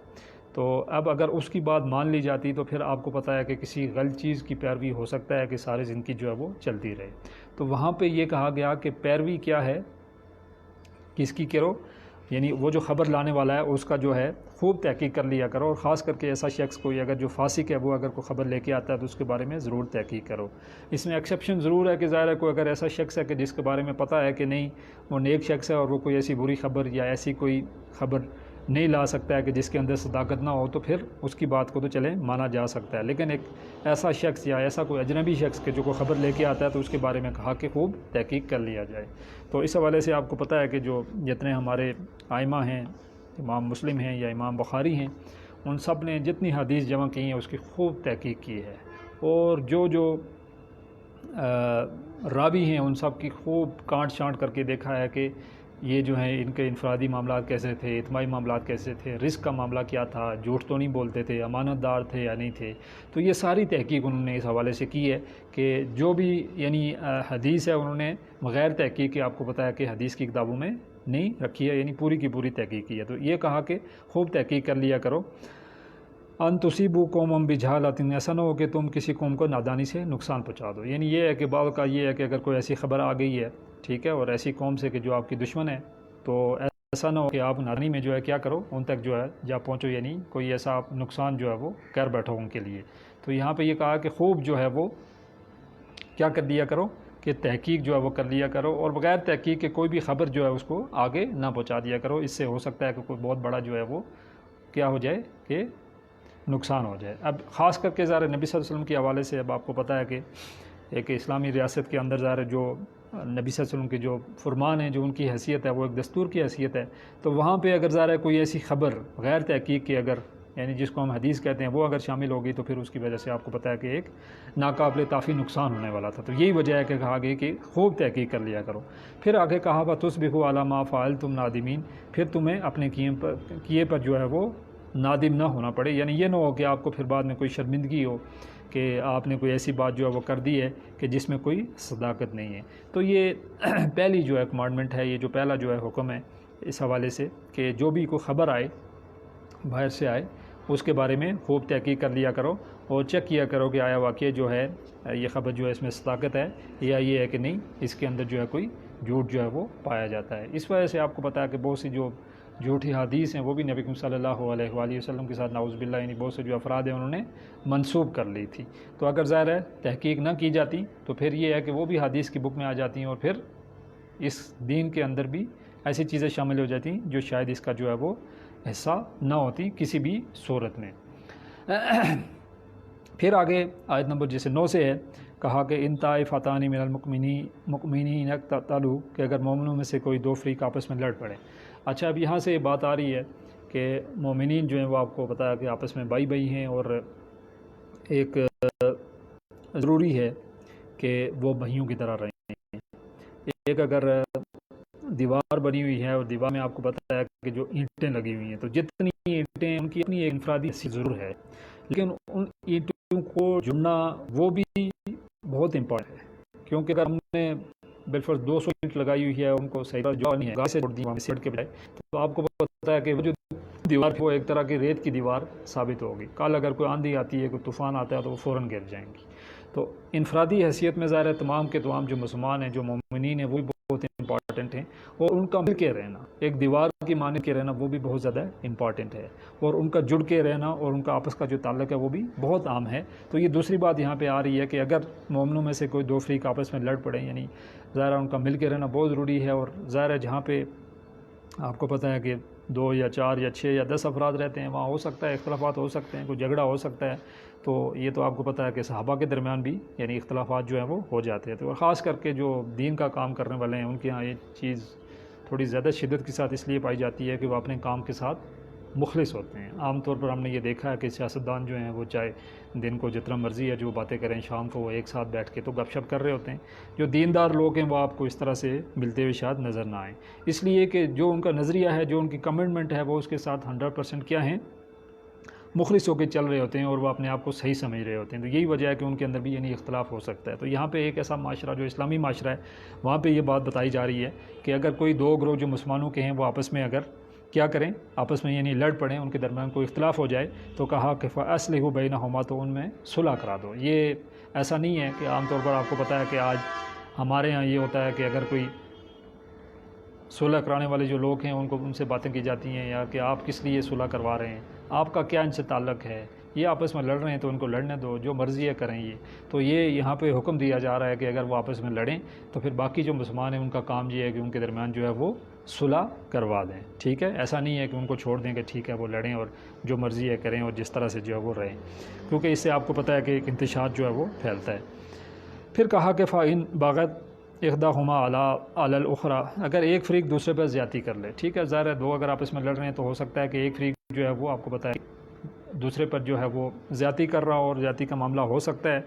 تو اب اگر اس کی بات مان لی جاتی تو پھر آپ کو پتہ ہے کہ کسی غلط چیز کی پیروی ہو سکتا ہے کہ ساری زندگی جو ہے وہ چلتی رہے۔ تو وہاں پہ یہ کہا گیا کہ پیروی کیا ہے، کس کی کرو، یعنی وہ جو خبر لانے والا ہے اس کا جو ہے خوب تحقیق کر لیا کرو، اور خاص کر کے ایسا شخص کوئی اگر جو فاسق ہے وہ اگر کوئی خبر لے کے آتا ہے تو اس کے بارے میں ضرور تحقیق کرو۔ اس میں ایکسیپشن ضرور ہے کہ ظاہر ہے کوئی اگر ایسا شخص ہے کہ جس کے بارے میں پتہ ہے کہ نہیں وہ نیک شخص ہے اور وہ کوئی ایسی بری خبر یا ایسی کوئی خبر نہیں لا سکتا ہے کہ جس کے اندر صداقت نہ ہو، تو پھر اس کی بات کو تو چلیں مانا جا سکتا ہے، لیکن ایک ایسا شخص یا ایسا کوئی اجنبی شخص کہ جو کوئی خبر لے کے آتا ہے تو اس کے بارے میں کہا کہ خوب تحقیق کر لیا جائے۔ تو اس حوالے سے آپ کو پتہ ہے کہ جو جتنے ہمارے آئمہ ہیں، امام مسلم ہیں یا امام بخاری ہیں، ان سب نے جتنی حدیث جمع کی ہیں اس کی خوب تحقیق کی ہے، اور جو راوی ہیں ان سب کی خوب کانٹ چھانٹ کر کے دیکھا ہے کہ یہ جو ہیں ان کے انفرادی معاملات کیسے تھے، اجتماعی معاملات کیسے تھے، رزق کا معاملہ کیا تھا، جھوٹ تو نہیں بولتے تھے، امانت دار تھے یا نہیں تھے۔ تو یہ ساری تحقیق انہوں نے اس حوالے سے کی ہے کہ جو بھی یعنی حدیث ہے انہوں نے بغیر تحقیق کے آپ کو پتہ ہے کہ حدیث کی کتابوں میں نہیں رکھی ہے، یعنی پوری کی پوری تحقیق کی ہے۔ تو یہ کہا کہ خوب تحقیق کر لیا کرو، ان تصیبوا قوما بجہالۃ، ایسا نہ ہو کہ تم کسی قوم کو نادانی سے نقصان پہنچا دو، یعنی یہ ہے کہ بعض کا یہ ہے کہ اگر کوئی ایسی خبر آ گئی ہے، ٹھیک ہے، اور ایسی قوم سے کہ جو آپ کی دشمن ہے، تو ایسا نہ ہو کہ آپ نادانی میں جو ہے کیا کرو ان تک جو ہے جا پہنچو، یعنی کوئی ایسا نقصان جو ہے وہ کر بیٹھو ان کے لیے۔ تو یہاں پہ یہ کہا کہ خوب جو ہے وہ کیا کر لیا کرو کہ تحقیق جو ہے وہ کر لیا کرو، اور بغیر تحقیق کے کوئی بھی خبر جو ہے اس کو آگے نہ پہنچا دیا کرو، اس سے ہو سکتا ہے کہ کوئی بہت بڑا جو ہے وہ کیا ہو جائے کہ نقصان ہو جائے۔ اب خاص کر کے ظاہر نبی صلی اللہ علیہ وسلم کے حوالے سے اب آپ کو پتہ ہے کہ ایک اسلامی ریاست کے اندر ظاہر جو نبی صلی اللہ علیہ وسلم کے جو فرمان ہیں، جو ان کی حیثیت ہے وہ ایک دستور کی حیثیت ہے، تو وہاں پہ اگر ظاہر کوئی ایسی خبر غیر تحقیق کے اگر یعنی جس کو ہم حدیث کہتے ہیں وہ اگر شامل ہوگی تو پھر اس کی وجہ سے آپ کو پتہ ہے کہ ایک ناقابل تعافی نقصان ہونے والا تھا۔ تو یہی وجہ ہے کہ کہا گیا کہ خوب تحقیق کر لیا کرو۔ پھر آگے کہا وَتُصْبِحُوا عَلَىٰ مَا فَعَلْتُمْ نَادِمِينَ، پھر تمہیں اپنے کیے پر جو ہے وہ نادم نہ ہونا پڑے، یعنی یہ نہ ہو کہ آپ کو پھر بعد میں کوئی شرمندگی ہو کہ آپ نے کوئی ایسی بات جو ہے وہ کر دی ہے کہ جس میں کوئی صداقت نہیں ہے۔ تو یہ پہلی جو ہے کمانڈمنٹ ہے، یہ جو پہلا جو ہے حکم ہے اس حوالے سے کہ جو بھی کوئی خبر آئے باہر سے آئے اس کے بارے میں خوب تحقیق کر لیا کرو، اور چیک کیا کرو کہ آیا واقعہ جو ہے یہ خبر جو ہے اس میں صداقت ہے یا یہ ہے کہ نہیں، اس کے اندر جو ہے کوئی جھوٹ جو ہے وہ پایا جاتا ہے۔ اس وجہ سے آپ کو پتہ ہے کہ بہت سی جو جھوٹی حدیث ہیں وہ بھی نبی کریم صلی اللہ علیہ وآلہ وسلم کے ساتھ نعوذ باللہ یعنی بہت سے جو افراد ہیں انہوں نے منسوب کر لی تھی۔ تو اگر ظاہر ہے تحقیق نہ کی جاتی تو پھر یہ ہے کہ وہ بھی حدیث کی بک میں آ جاتی ہیں، اور پھر اس دین کے اندر بھی ایسی چیزیں شامل ہو جاتی ہیں جو شاید اس کا جو ہے وہ حصہ نہ ہوتی کسی بھی صورت میں۔ پھر آگے آیت نمبر جیسے 9 سے ہے، کہا کہ ان طائفتان من المؤمنین اقتتلوا، کہ اگر مومنوں میں سے کوئی دو فریق آپس میں لڑ پڑے۔ اچھا، اب یہاں سے یہ بات آ رہی ہے کہ مومنین جو ہیں وہ آپ کو بتایا کہ آپس میں بھائی بھائی ہیں، اور ایک ضروری ہے کہ وہ بھائیوں کی طرح رہیں۔ ایک اگر دیوار بنی ہوئی ہے اور دیوار میں آپ کو پتہ ہے کہ جو اینٹیں لگی ہوئی ہیں، تو جتنی اینٹیں ہیں ان کی اپنی ایک انفرادی حیثیت ضرور ہے، لیکن ان اینٹوں کو جڑنا وہ بھی بہت امپورٹنٹ ہے، کیونکہ اگر ہم نے بالفرض 200 اینٹ لگائی ہوئی ہے ان کو صحیح جو نہیں ہے گاہ سے جوڑ دی وہاں سیٹ کے بجائے، تو آپ کو پتہ ہے کہ وہ جو دیوار وہ ایک طرح کی ریت کی دیوار ثابت ہوگی، کل اگر کوئی آندھی آتی ہے کوئی طوفان آتا ہے تو وہ فوراً گر جائیں گی۔ تو انفرادی حیثیت میں ظاہر ہے تمام کے تمام جو مسلمان ہیں جو مومنین ہیں وہ بھی بہت امپورٹنٹ ہیں، اور ان کا مل کے رہنا، ایک دیوار کی مانند کے رہنا وہ بھی بہت زیادہ امپورٹنٹ ہے، اور ان کا جڑ کے رہنا اور ان کا آپس کا جو تعلق ہے وہ بھی بہت عام ہے۔ تو یہ دوسری بات یہاں پہ آ رہی ہے کہ اگر مومنوں میں سے کوئی دو فریق آپس میں لڑ پڑیں، یعنی ظاہر ہے ان کا مل کے رہنا بہت ضروری ہے، اور ظاہر ہے جہاں پہ آپ کو پتہ ہے کہ 2 یا 4 یا 6 یا 10 افراد رہتے ہیں، وہاں ہو سکتا ہے اختلافات ہو سکتے ہیں، کوئی جھگڑا ہو سکتا ہے، تو یہ تو آپ کو پتہ ہے کہ صحابہ کے درمیان بھی یعنی اختلافات جو ہیں وہ ہو جاتے ہیں، تو خاص کر کے جو دین کا کام کرنے والے ہیں ان کے ہاں یہ چیز تھوڑی زیادہ شدت کے ساتھ اس لیے پائی جاتی ہے کہ وہ اپنے کام کے ساتھ مخلص ہوتے ہیں۔ عام طور پر ہم نے یہ دیکھا ہے کہ سیاستدان جو ہیں وہ چاہے دن کو جتنا مرضی ہے جو باتیں کریں، شام کو وہ ایک ساتھ بیٹھ کے تو گپ شپ کر رہے ہوتے ہیں، جو دیندار لوگ ہیں وہ آپ کو اس طرح سے ملتے ہوئے شاید نظر نہ آئیں، اس لیے کہ جو ان کا نظریہ ہے، جو ان کی کمٹمنٹ ہے، وہ اس کے ساتھ 100% کیا ہیں، مخلص ہو کے چل رہے ہوتے ہیں، اور وہ اپنے آپ کو صحیح سمجھ رہے ہوتے ہیں، تو یہی وجہ ہے کہ ان کے اندر بھی یعنی اختلاف ہو سکتا ہے۔ تو یہاں پہ ایک ایسا معاشرہ جو اسلامی معاشرہ ہے، وہاں پہ یہ بات بتائی جا رہی ہے کہ اگر کوئی دو گروہ جو مسلمانوں کے ہیں وہ آپس میں اگر کیا کریں، آپس میں یعنی لڑ پڑیں، ان کے درمیان کوئی اختلاف ہو جائے، تو کہا کہ فَأَصْلِحُوا بَيْنَهُمَا، تو ان میں صلح کرا دو۔ یہ ایسا نہیں ہے کہ عام طور پر آپ کو پتہ ہے کہ آج ہمارے ہاں یہ ہوتا ہے کہ اگر کوئی صلح کرانے والے جو لوگ ہیں ان سے باتیں کی جاتی ہیں، یا کہ آپ کس لیے صلح کروا رہے ہیں، آپ کا کیا ان سے تعلق ہے، یہ آپس میں لڑ رہے ہیں تو ان کو لڑنے دو، جو مرضی ہے کریں یہ۔ تو یہ یہاں پہ حکم دیا جا رہا ہے کہ اگر وہ آپس میں لڑیں تو پھر باقی جو مسلمان ہیں ان کا کام یہ ہے کہ ان کے درمیان جو ہے وہ صلح کروا دیں، ٹھیک ہے، ایسا نہیں ہے کہ ان کو چھوڑ دیں کہ ٹھیک ہے وہ لڑیں اور جو مرضی ہے کریں اور جس طرح سے جو ہے وہ رہیں، کیونکہ اس سے آپ کو پتہ ہے کہ ایک انتشار جو ہے وہ پھیلتا ہے۔ پھر کہا کہ فَإِن بَغَتْ احداہما علی الاخری، اگر ایک فریق دوسرے پر زیادتی کر لے، ٹھیک ہے، ظاہر ہے دو اگر آپس میں لڑ رہے ہیں تو ہو سکتا ہے کہ ایک فریق جو ہے وہ آپ کو پتہ ہے دوسرے پر جو ہے وہ زیادتی کر رہا ہو اور زیادتی کا معاملہ ہو سکتا ہے،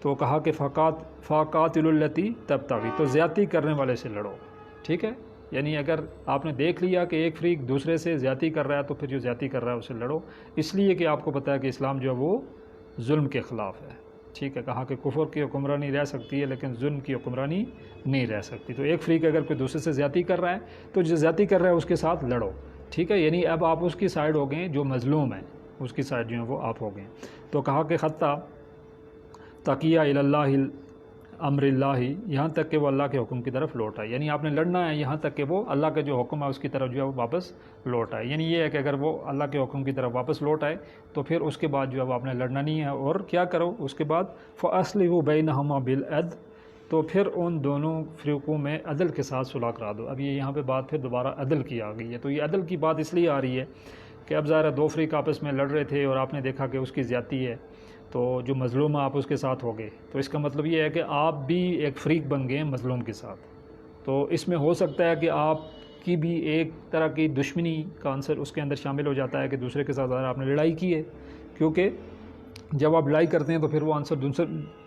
تو کہا کہ فَقَاتِلُوا الَّتِی تَبْتَغِی، تو زیادتی کرنے والے سے لڑو، ٹھیک ہے، یعنی اگر آپ نے دیکھ لیا کہ ایک فریق دوسرے سے زیادتی کر رہا ہے تو پھر جو زیادتی کر رہا ہے اسے لڑو، اس لیے کہ آپ کو پتہ ہے کہ اسلام جو ہے وہ ظلم کے خلاف ہے، ٹھیک ہے، کہا کہ کفر کی حکمرانی رہ سکتی ہے لیکن ظلم کی حکمرانی نہیں رہ سکتی۔ تو ایک فریق اگر کوئی دوسرے سے زیادتی کر رہا ہے تو جو زیادتی کر رہا ہے اس کے ساتھ لڑو، ٹھیک ہے، یعنی اب آپ اس کی سائیڈ ہو گئے جو مظلوم ہے، اس کی سائیڈ جو ہے وہ آپ ہو گئے۔ تو کہا کہ حتیٰ تقیہ الی اللہ امر اللہ، یہاں تک کہ وہ اللہ کے حکم کی طرف لوٹ آئے، یعنی آپ نے لڑنا ہے یہاں تک کہ وہ اللہ کے جو حکم ہے اس کی طرف جو ہے وہ واپس لوٹ آئے، یعنی یہ ہے کہ اگر وہ اللہ کے حکم کی طرف واپس لوٹ آئے تو پھر اس کے بعد جو ہے وہ آپ نے لڑنا نہیں ہے، اور کیا کرو اس کے بعد فَأَصْلِحُوا بَيْنَهُمَا بِالْعَدْلِ، تو پھر ان دونوں فریقوں میں عدل کے ساتھ صلح کرا دو۔ اب یہ یہاں پہ بات پھر دوبارہ عدل کی آ گئی ہے، تو یہ عدل کی بات اس لیے آ رہی ہے کہ اب ظاہر ہے دو فریق آپس میں لڑ رہے تھے اور آپ نے دیکھا کہ اس کی زیادتی ہے، تو جو مظلوم آپ اس کے ساتھ ہو گئے، تو اس کا مطلب یہ ہے کہ آپ بھی ایک فریق بن گئے مظلوم کے ساتھ، تو اس میں ہو سکتا ہے کہ آپ کی بھی ایک طرح کی دشمنی کا عنصر اس کے اندر شامل ہو جاتا ہے کہ دوسرے کے ساتھ آپ نے لڑائی کی ہے، کیونکہ جب آپ لڑائی کرتے ہیں تو پھر وہ عنصر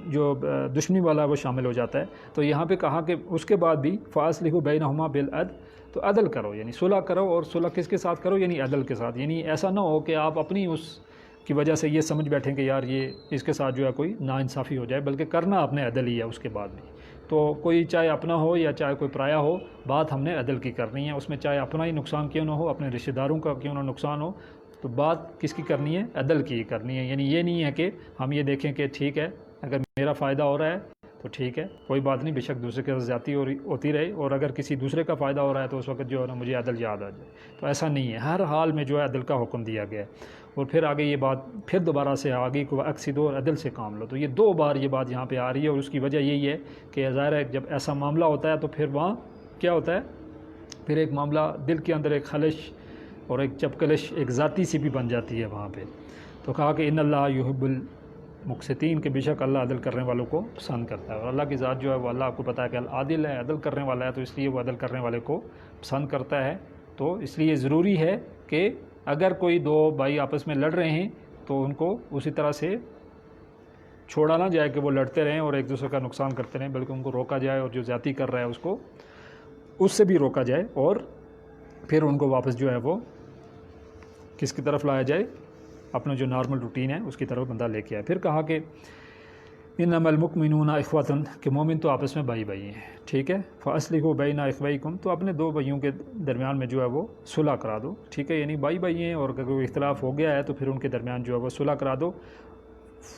جو دشمنی والا ہے وہ شامل ہو جاتا ہے۔ تو یہاں پہ کہا کہ اس کے بعد بھی فَأَصْلِحُوا بَيْنَهُمَا بِالْعَدْلِ، تو عدل کرو، یعنی صلح کرو، اور صلح کس کے ساتھ کرو، یعنی عدل کے ساتھ، یعنی ایسا نہ ہو کہ آپ اپنی اس کی وجہ سے یہ سمجھ بیٹھیں کہ یار یہ اس کے ساتھ جو ہے کوئی ناانصافی ہو جائے، بلکہ کرنا آپ نے عدل ہی ہے اس کے بعد بھی۔ تو کوئی چاہے اپنا ہو یا چاہے کوئی پرایا ہو، بات ہم نے عدل کی کرنی ہے، اس میں چاہے اپنا ہی نقصان کیوں نہ ہو، اپنے رشتہ داروں کا کیوں نہ نقصان ہو، تو بات کس کی کرنی ہے، عدل کی کرنی ہے، یعنی یہ نہیں ہے کہ ہم یہ دیکھیں کہ ٹھیک ہے اگر میرا فائدہ ہو رہا ہے تو ٹھیک ہے کوئی بات نہیں، بے شک دوسرے کے ساتھ زیادتی ہوتی رہے، اور اگر کسی دوسرے کا فائدہ ہو رہا ہے تو اس وقت جو ہے نا مجھے عدل یاد آ جائے، تو ایسا نہیں ہے، ہر حال میں جو ہے عدل کا حکم دیا گیا ہے۔ اور پھر آگے یہ بات پھر دوبارہ سے آگے کو اقصدوا، اور عدل سے کام لو، تو یہ دو بار یہ بات یہاں پہ آ رہی ہے، اور اس کی وجہ یہی ہے کہ ظاہر ہے جب ایسا معاملہ ہوتا ہے تو پھر وہاں کیا ہوتا ہے، پھر ایک معاملہ دل کے اندر ایک خلش اور ایک چپکلش ایک ذاتی سی بھی بن جاتی ہے وہاں پہ۔ تو کہا کہ ان اللہ یحب المقسطین، کے بے شک اللہ عدل کرنے والوں کو پسند کرتا ہے، اور اللہ کی ذات جو ہے وہ اللہ کو پتہ ہے کہ عادل ہے، عدل کرنے والا ہے، تو اس لیے وہ عدل کرنے والے کو پسند کرتا ہے۔ تو اس لیے ضروری ہے کہ اگر کوئی دو بھائی آپس میں لڑ رہے ہیں تو ان کو اسی طرح سے چھوڑا نہ جائے کہ وہ لڑتے رہیں اور ایک دوسرے کا نقصان کرتے رہیں، بلکہ ان کو روکا جائے، اور جو زیادتی کر رہا ہے اس کو اس سے بھی روکا جائے، اور پھر ان کو واپس جو ہے وہ کس کی طرف لایا جائے، اپنا جو نارمل روٹین ہے اس کی طرف بندہ لے کے آئے۔ پھر کہا کہ انما المؤمنون اخوۃ، کہ مومن تو آپس میں بھائی بھائی ہیں، ٹھیک ہے، فاصلحوا بین اخویکم، تو اپنے دو بھائیوں کے درمیان میں جو ہے وہ صلح کرا دو، ٹھیک ہے، یعنی بھائی بھائی ہیں اور اگر کوئی اختلاف ہو گیا ہے تو پھر ان کے درمیان جو ہے وہ صلح کرا دو۔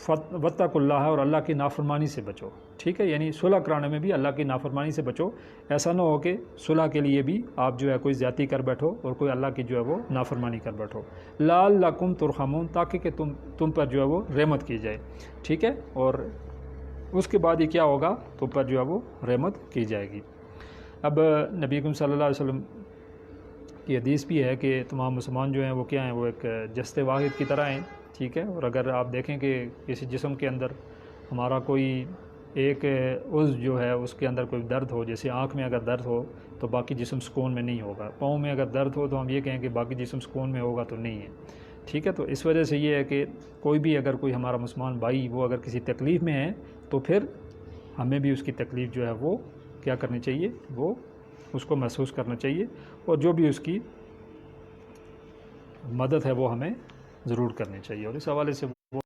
واتقوا اللہ، اور اللہ کی نافرمانی سے بچو، ٹھیک ہے، یعنی صلح کرانے میں بھی اللہ کی نافرمانی سے بچو. ایسا نہ ہو کہ صلح کے لیے بھی آپ جو ہے کوئی زیادتی کر بیٹھو اور کوئی اللہ کی جو ہے وہ نافرمانی کر بیٹھو. لعلکم ترحمون، تاکہ کہ تم پر جو ہے وہ رحمت کی جائے، ٹھیک ہے. اور اس کے بعد یہ کیا ہوگا، تم پر جو ہے وہ رحمت کی جائے گی. اب نبی کریم صلی اللہ علیہ وسلم کی حدیث بھی ہے کہ تمام مسلمان جو ہیں وہ کیا ہیں، وہ ایک جسد واحد کی طرح ہیں، ٹھیک ہے. اور اگر آپ دیکھیں کہ کسی جسم کے اندر ہمارا کوئی ایک عضو جو ہے اس کے اندر کوئی درد ہو، جیسے آنکھ میں اگر درد ہو تو باقی جسم سکون میں نہیں ہوگا، پاؤں میں اگر درد ہو تو ہم یہ کہیں کہ باقی جسم سکون میں ہوگا تو نہیں ہے، ٹھیک ہے. تو اس وجہ سے یہ ہے کہ کوئی بھی اگر کوئی ہمارا مسلمان بھائی وہ اگر کسی تکلیف میں ہے تو پھر ہمیں بھی اس کی تکلیف جو ہے وہ کیا کرنی چاہیے، وہ اس کو محسوس کرنا چاہیے، اور جو بھی اس کی مدد ہے وہ ہمیں ضرور کرنی چاہیے. اور اس حوالے سے وہ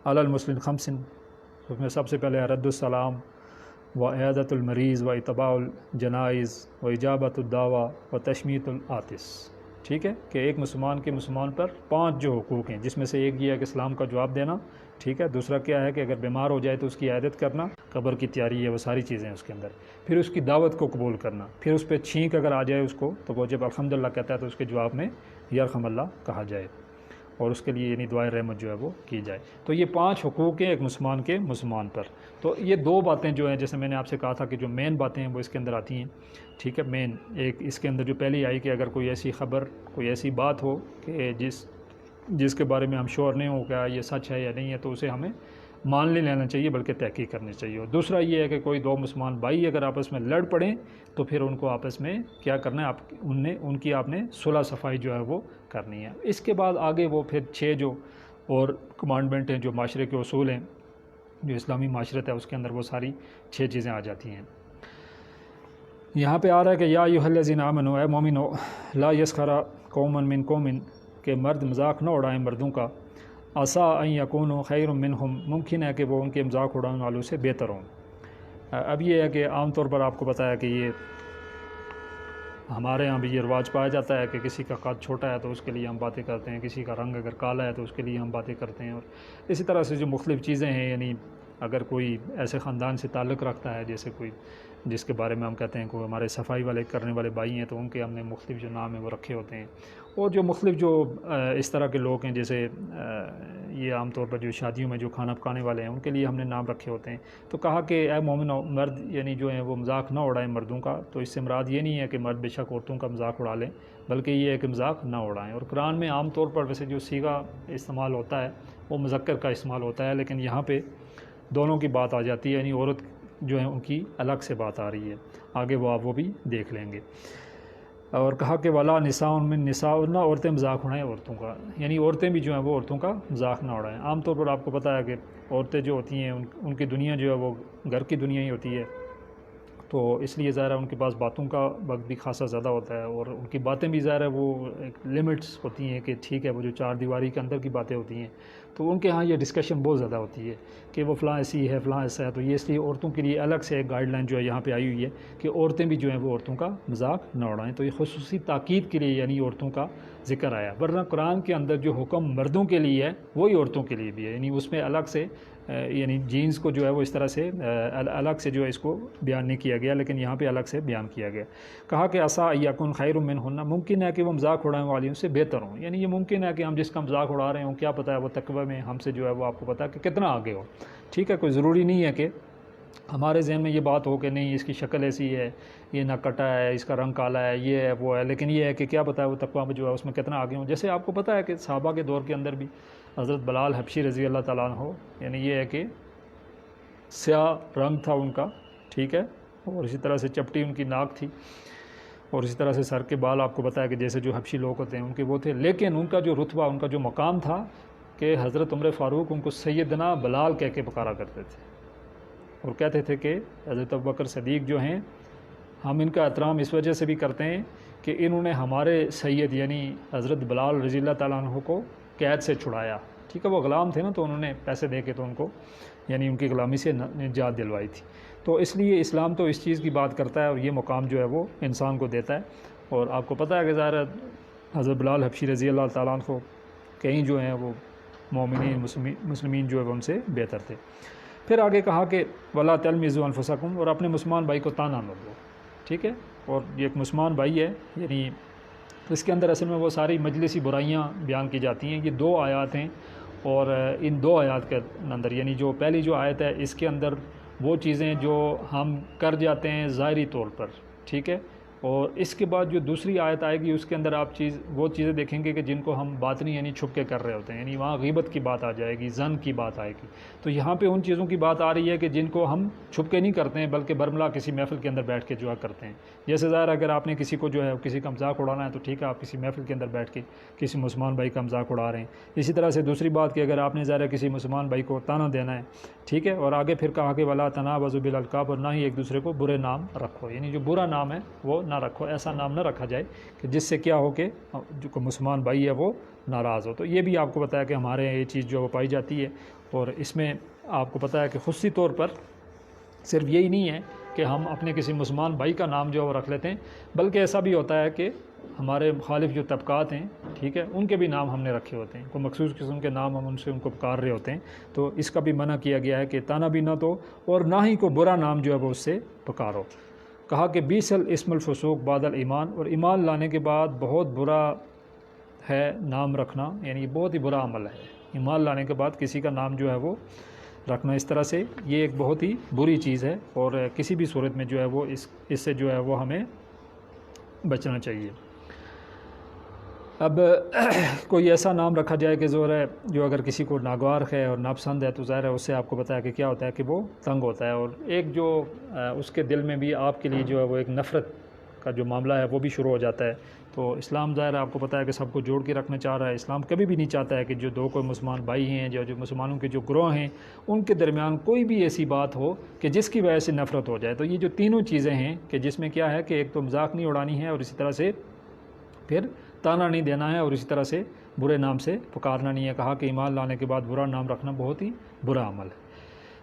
علی المسلم خمس، اس میں سب سے پہلے رد السلام و عیادت المریض و اتباع الجنائز و اجابت الدعوہ و تشمیت العاطس، ٹھیک ہے. کہ ایک مسلمان کے مسلمان پر 5 جو حقوق ہیں، جس میں سے ایک یہ ہے کہ اسلام کا جواب دینا، ٹھیک ہے. دوسرا کیا ہے کہ اگر بیمار ہو جائے تو اس کی عیادت کرنا، قبر کی تیاری ہے، وہ ساری چیزیں ہیں اس کے اندر. پھر اس کی دعوت کو قبول کرنا، پھر اس پہ چھینک اگر آ جائے اس کو تو وہ جب الحمدللہ کہتا ہے تو اس کے جواب میں یرحم اللہ کہا جائے، اور اس کے لیے یعنی دعائے رحمت جو ہے وہ کی جائے. تو یہ 5 حقوق ہیں ایک مسلمان کے مسلمان پر. تو یہ 2 باتیں جو ہیں، جیسے میں نے آپ سے کہا تھا کہ جو مین باتیں ہیں وہ اس کے اندر آتی ہیں، ٹھیک ہے. مین ایک اس کے اندر جو پہلی آئی کہ اگر کوئی ایسی خبر، کوئی ایسی بات ہو کہ جس کے بارے میں ہم شور نہیں ہو کیا یہ سچ ہے یا نہیں ہے، تو اسے ہمیں مان نہیں لینا چاہیے بلکہ تحقیق کرنی چاہیے. اور دوسرا یہ ہے کہ کوئی 2 مسلمان بھائی اگر آپس میں لڑ پڑیں تو پھر ان کو آپس میں کیا کرنا ہے، ان کی آپ نے صلح صفائی جو ہے وہ کرنی ہے. اس کے بعد آگے وہ پھر 6 جو اور کمانڈمنٹ ہیں، جو معاشرے کے اصول ہیں، جو اسلامی معاشرت ہے اس کے اندر وہ ساری 6 چیزیں آ جاتی ہیں. یہاں پہ آ رہا ہے کہ یا ایھا الذین آمنوا، اے مومنو، لا یسخر قوم من قوم، کہ مرد مذاق نہ اڑائیں مردوں کا. عسیٰ ان یکونوا خیر منہم، ممکن ہے کہ وہ ان کے مذاق اڑانے والوں سے بہتر ہوں. اب یہ ہے کہ عام طور پر آپ کو بتایا کہ یہ ہمارے ہاں بھی یہ رواج پایا جاتا ہے کہ کسی کا قد چھوٹا ہے تو اس کے لیے ہم باتیں کرتے ہیں، کسی کا رنگ اگر کالا ہے تو اس کے لیے ہم باتیں کرتے ہیں. اور اسی طرح سے جو مختلف چیزیں ہیں، یعنی اگر کوئی ایسے خاندان سے تعلق رکھتا ہے، جیسے کوئی جس کے بارے میں ہم کہتے ہیں کوئی ہمارے صفائی والے کرنے والے بھائی ہیں، تو ان کے ہم نے مختلف جو نام ہیں وہ رکھے ہوتے ہیں. اور جو مختلف جو اس طرح کے لوگ ہیں، جیسے یہ عام طور پر جو شادیوں میں جو کھانا پکانے والے ہیں ان کے لیے ہم نے نام رکھے ہوتے ہیں. تو کہا کہ اے مومن مرد یعنی جو ہیں وہ مذاق نہ اڑائیں مردوں کا. تو اس سے مراد یہ نہیں ہے کہ مرد بے شک عورتوں کا مذاق اڑا لیں، بلکہ یہ ہے کہ مذاق نہ اڑائیں. اور قرآن میں عام طور پر ویسے جو صیغہ استعمال ہوتا ہے وہ مذکر کا استعمال ہوتا ہے، لیکن یہاں پہ دونوں کی بات آ جاتی ہے، یعنی عورت جو ہیں ان کی الگ سے بات آ رہی ہے. آگے وہ بھی دیکھ لیں گے. اور کہا کہ ولا نساء من نساء، نہ عورتیں مذاق اڑائیں عورتوں کا، یعنی عورتیں بھی جو ہیں وہ عورتوں کا مذاق نہ اڑائیں. عام طور پر آپ کو پتہ ہے کہ عورتیں جو ہوتی ہیں ان کی دنیا جو ہے وہ گھر کی دنیا ہی ہوتی ہے، تو اس لیے ظاہر ہے ان کے پاس باتوں کا وقت بھی خاصا زیادہ ہوتا ہے، اور ان کی باتیں بھی ظاہر ہے وہ ایک لمٹس ہوتی ہیں کہ ٹھیک ہے وہ جو 4 دیواری کے اندر کی باتیں ہوتی ہیں، تو ان کے ہاں یہ ڈسکشن بہت زیادہ ہوتی ہے کہ وہ فلاں ایسی ہے فلاں ایسا ہے. تو یہ اس لیے عورتوں کے لیے الگ سے ایک گائیڈ لائن جو ہے یہاں پہ آئی ہوئی ہے کہ عورتیں بھی جو ہیں وہ عورتوں کا مذاق نہ اڑائیں. تو یہ خصوصی تاکید کے لیے یعنی عورتوں کا ذکر آیا، ورنہ قرآن کے اندر جو حکم مردوں کے لیے ہے وہی عورتوں کے لیے بھی ہے، یعنی اس میں الگ سے یعنی جینس کو جو ہے وہ اس طرح سے الگ سے جو ہے اس کو بیان نہیں کیا گیا، لیکن یہاں پہ الگ سے بیان کیا گیا. کہا کہ عسیٰ ان یکون خیر منہن، ممکن ہے کہ وہ مذاق اڑانے والیوں سے بہتر ہوں. یعنی یہ ممکن ہے کہ ہم جس کا مذاق اڑا رہے ہوں کیا پتہ ہے وہ تقوی میں ہم سے جو ہے وہ آپ کو پتہ ہے کہ کتنا آگے ہو. ٹھیک ہے، کوئی ضروری نہیں ہے کہ ہمارے ذہن میں یہ بات ہو کہ نہیں اس کی شکل ایسی ہے، یہ نہ کٹا ہے، اس کا رنگ کالا ہے، یہ ہے وہ ہے، لیکن یہ ہے کہ کیا پتہ ہے وہ تقوی میں جو ہے اس میں کتنا آگے ہوں. جیسے آپ کو پتہ ہے کہ صحابہ کے دور کے اندر بھی حضرت بلال حبشی رضی اللہ تعالیٰ عنہ، یعنی یہ ہے کہ سیاہ رنگ تھا ان کا، ٹھیک ہے، اور اسی طرح سے چپٹی ان کی ناک تھی، اور اسی طرح سے سر کے بال آپ کو بتایا کہ جیسے جو حبشی لوگ ہوتے ہیں ان کے وہ تھے، لیکن ان کا جو رتبہ، ان کا جو مقام تھا کہ حضرت عمر فاروق ان کو سیدنا بلال کہہ کے پکارا کرتے تھے، اور کہتے تھے کہ حضرت ابوبکر صدیق جو ہیں ہم ان کا احترام اس وجہ سے بھی کرتے ہیں کہ انہوں نے ہمارے سید یعنی حضرت بلال رضی اللہ تعالیٰ عنہ کو قید سے چھڑایا. ٹھیک ہے، وہ غلام تھے نا، تو انہوں نے پیسے دے کے تو ان کو یعنی ان کی غلامی سے نجات دلوائی تھی. تو اس لیے اسلام تو اس چیز کی بات کرتا ہے اور یہ مقام جو ہے وہ انسان کو دیتا ہے. اور آپ کو پتہ ہے کہ ظاہر حضرت بلال حبشی رضی اللہ تعالیٰ عنہ کو کہیں جو ہیں وہ مومنین مسلمین جو ہے وہ ان سے بہتر تھے۔ پھر آگے کہا کہ ولا تلمزوا انفسکم، اور اپنے مسلمان بھائی کو تانا نہ دو، ٹھیک ہے۔ اور یہ ایک مسلمان بھائی ہے، یعنی اس کے اندر اصل میں وہ ساری مجلسی برائیاں بیان کی جاتی ہیں۔ یہ 2 آیات ہیں، اور ان 2 آیات کے اندر یعنی جو پہلی جو آیت ہے اس کے اندر وہ چیزیں جو ہم کر جاتے ہیں ظاہری طور پر، ٹھیک ہے، اور اس کے بعد جو دوسری آیت آئے گی اس کے اندر آپ وہ چیزیں دیکھیں گے کہ جن کو ہم باطنی یعنی چھپ کے کر رہے ہوتے ہیں، یعنی وہاں غیبت کی بات آ جائے گی، ظن کی بات آئے گی۔ تو یہاں پہ ان چیزوں کی بات آ رہی ہے کہ جن کو ہم چھپ کے نہیں کرتے ہیں بلکہ برملا کسی محفل کے اندر بیٹھ کے جو ہے کرتے ہیں۔ جیسے ظاہر اگر آپ نے کسی کو جو ہے کسی کا مذاق اڑانا ہے تو ٹھیک ہے، آپ کسی محفل کے اندر بیٹھ کے کسی مسلمان بھائی کا مذاق اڑا رہے ہیں۔ اسی طرح سے دوسری بات کہ اگر آپ نے ظاہر کسی مسلمان بھائی کو تانا دینا ہے، ٹھیک ہے، اور آگے پھر کہا کہ ولا تنابزوا بالالقاب، اور نہ ہی ایک دوسرے کو برے نام رکھو، یعنی جو برا نام ہے وہ نہ رکھو، ایسا نام نہ رکھا جائے کہ جس سے کیا ہو کہ جو مسلمان بھائی ہے وہ ناراض ہو۔ تو یہ بھی آپ کو پتہ ہے کہ ہمارے یہ چیز جو وہ پائی جاتی ہے، اور اس میں آپ کو پتہ ہے کہ خصوصی طور پر صرف یہی نہیں ہے کہ ہم اپنے کسی مسلمان بھائی کا نام جو ہے وہ رکھ لیتے ہیں، بلکہ ایسا بھی ہوتا ہے کہ ہمارے مخالف جو طبقات ہیں، ٹھیک ہے، ان کے بھی نام ہم نے رکھے ہوتے ہیں، کوئی مخصوص قسم کے نام ہم ان کو پکار رہے ہوتے ہیں۔ تو اس کا بھی منع کیا گیا ہے کہ تانا بھی نہ دو، اور نہ ہی کوئی برا نام جو ہے وہ اس سے پکارو۔ کہا کہ بیس الاسم الفسوق بعد الایمان، اور ایمان لانے کے بعد بہت برا ہے نام رکھنا، یعنی بہت ہی برا عمل ہے ایمان لانے کے بعد کسی کا نام جو ہے وہ رکھنا اس طرح سے، یہ ایک بہت ہی بری چیز ہے، اور کسی بھی صورت میں جو ہے وہ اس سے جو ہے وہ ہمیں بچنا چاہیے۔ اب کوئی ایسا نام رکھا جائے کہ ظاہر ہے جو اگر کسی کو ناگوار ہے اور ناپسند ہے تو ظاہر ہے اس سے آپ کو بتایا کہ کیا ہوتا ہے کہ وہ تنگ ہوتا ہے، اور ایک جو اس کے دل میں بھی آپ کے لیے جو ہے وہ ایک نفرت کا جو معاملہ ہے وہ بھی شروع ہو جاتا ہے۔ تو اسلام ظاہر ہے آپ کو پتہ ہے کہ سب کو جوڑ کے رکھنا چاہ رہا ہے۔ اسلام کبھی بھی نہیں چاہتا ہے کہ جو 2 کوئی مسلمان بھائی ہیں، جو مسلمانوں کے جو گروہ ہیں، ان کے درمیان کوئی بھی ایسی بات ہو کہ جس کی وجہ سے نفرت ہو جائے۔ تو یہ جو تینوں چیزیں ہیں کہ جس میں کیا ہے کہ ایک تو مذاق نہیں اڑانی ہے، اور اسی طرح سے پھر تانا نہیں دینا ہے، اور اسی طرح سے برے نام سے پکارنا نہیں ہے۔ کہا کہ ایمان لانے کے بعد برا نام رکھنا بہت ہی برا عمل ہے۔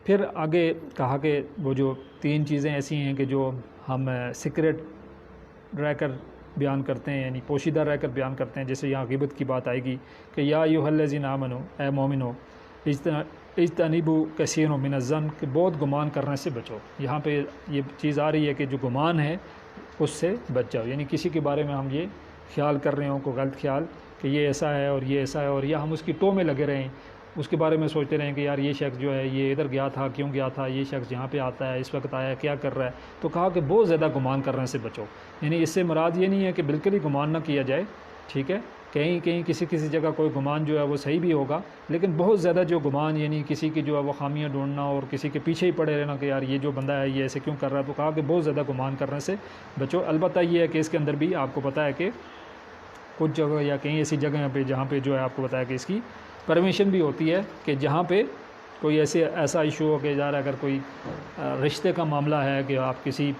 پھر آگے کہا کہ وہ جو 3 چیزیں ایسی ہیں کہ جو ہم سیکریٹ رہ کر بیان کرتے ہیں، یعنی پوشیدہ رہ کر بیان کرتے ہیں، جیسے یہاں غیبت کی بات آئے گی کہ یا ایھا الذین آمنوا، اے مومنو، اجتنبوا کثیرا من الظن، کہ بہت گمان کرنے سے بچو۔ یہاں پہ یہ چیز آ رہی ہے کہ جو گمان ہے اس سے بچ جاؤ، یعنی کسی کے بارے میں ہم یہ خیال کر رہے ہوں کو غلط خیال کہ یہ ایسا ہے اور یہ ایسا ہے، اور یا ہم اس کی ٹو میں لگے رہیں، اس کے بارے میں سوچتے رہیں کہ یار یہ شخص جو ہے یہ ادھر گیا تھا، کیوں گیا تھا، یہ شخص یہاں پہ آتا ہے، اس وقت آیا، کیا کر رہا ہے۔ تو کہا کہ بہت زیادہ گمان کرنے سے بچو، یعنی اس سے مراد یہ نہیں ہے کہ بالکل ہی گمان نہ کیا جائے، ٹھیک ہے، کہیں کسی جگہ کوئی گمان جو ہے وہ صحیح بھی ہوگا، لیکن بہت زیادہ جو گمان یعنی کسی کی جو ہے وہ خامیاں ڈھونڈنا اور کسی کے پیچھے ہی پڑے رہنا کہ یار یہ جو بندہ ہے یہ ایسے کیوں کر رہا ہے، تو کہا کہ بہت زیادہ گمان کرنے سے بچو۔ البتہ یہ ہے کہ اس کے اندر بھی آپ کو پتہ ہے کہ کچھ جگہ یا کہیں ایسی جگہ پہ جہاں پہ جو ہے آپ کو بتایا کہ اس کی پرمیشن بھی ہوتی ہے کہ جہاں پہ کوئی ایسا ایشو ہو کہ ظاہر اگر کوئی رشتے کا معاملہ ہے کہ آپ کسی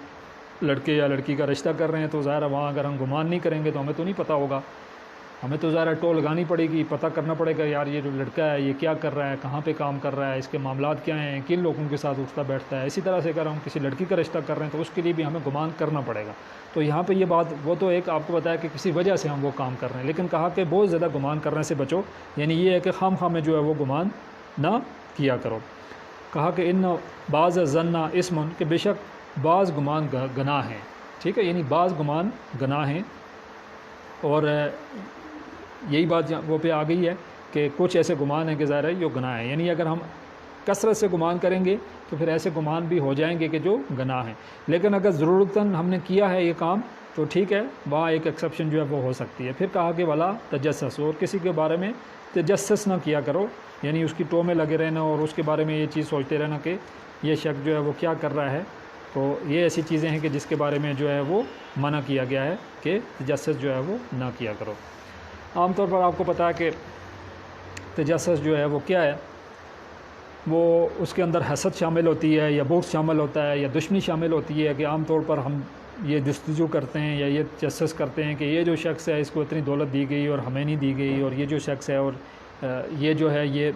لڑکے یا لڑکی کا رشتہ کر رہے ہیں، تو ظاہر وہاں اگر ہم گمان نہیں کریں گے تو ہمیں تو نہیں پتہ ہوگا، ہمیں تو ظاہر ٹو لگانی پڑے گی، پتہ کرنا پڑے گا یار یہ جو لڑکا ہے یہ کیا کر رہا ہے، کہاں پہ کام کر رہا ہے، اس کے معاملات کیا ہیں، کن لوگوں کے ساتھ اٹھتا بیٹھتا ہے۔ اسی طرح سے اگر ہم کسی لڑکی کا رشتہ کر رہے ہیں تو اس کے لیے بھی ہمیں گمان کرنا پڑے گا۔ تو یہاں پہ یہ بات وہ تو ایک آپ کو بتایا کہ کسی وجہ سے ہم وہ کام کر رہے ہیں، لیکن کہا کہ بہت زیادہ گمان کرنے سے بچو، یعنی یہ ہے کہ خام میں جو ہے وہ گمان نہ کیا کرو۔ کہا کہ ان بعض الظن اسم، کہ بے شک بعض گمان گناہ ہیں، ٹھیک ہے، یعنی بعض گمان گناہ ہیں، اور یہی بات وہ پہ آ گئی ہے کہ کچھ ایسے گمان ہیں کہ ظاہر ہے یہ گناہ ہیں، یعنی اگر ہم کثرت سے گمان کریں گے تو پھر ایسے گمان بھی ہو جائیں گے کہ جو گناہ ہیں، لیکن اگر ضرورتاً ہم نے کیا ہے یہ کام تو ٹھیک ہے، وہاں ایک ایکسیپشن جو ہے وہ ہو سکتی ہے۔ پھر کہا کہ ولا تجسس، اور کسی کے بارے میں تجسس نہ کیا کرو، یعنی اس کی ٹو میں لگے رہنا اور اس کے بارے میں یہ چیز سوچتے رہنا کہ یہ شخص جو ہے وہ کیا کر رہا ہے۔ تو یہ ایسی چیزیں ہیں کہ جس کے بارے میں جو ہے وہ منع کیا گیا ہے کہ تجسس جو ہے وہ نہ کیا کرو۔ عام طور پر آپ کو پتہ ہے کہ تجسس جو ہے وہ کیا ہے، وہ اس کے اندر حسد شامل ہوتی ہے یا بغض شامل ہوتا ہے یا دشمنی شامل ہوتی ہے، کہ عام طور پر ہم یہ جستجو کرتے ہیں یا یہ تجسس کرتے ہیں کہ یہ جو شخص ہے اس کو اتنی دولت دی گئی اور ہمیں نہیں دی گئی، اور یہ جو شخص ہے اور یہ جو ہے یہ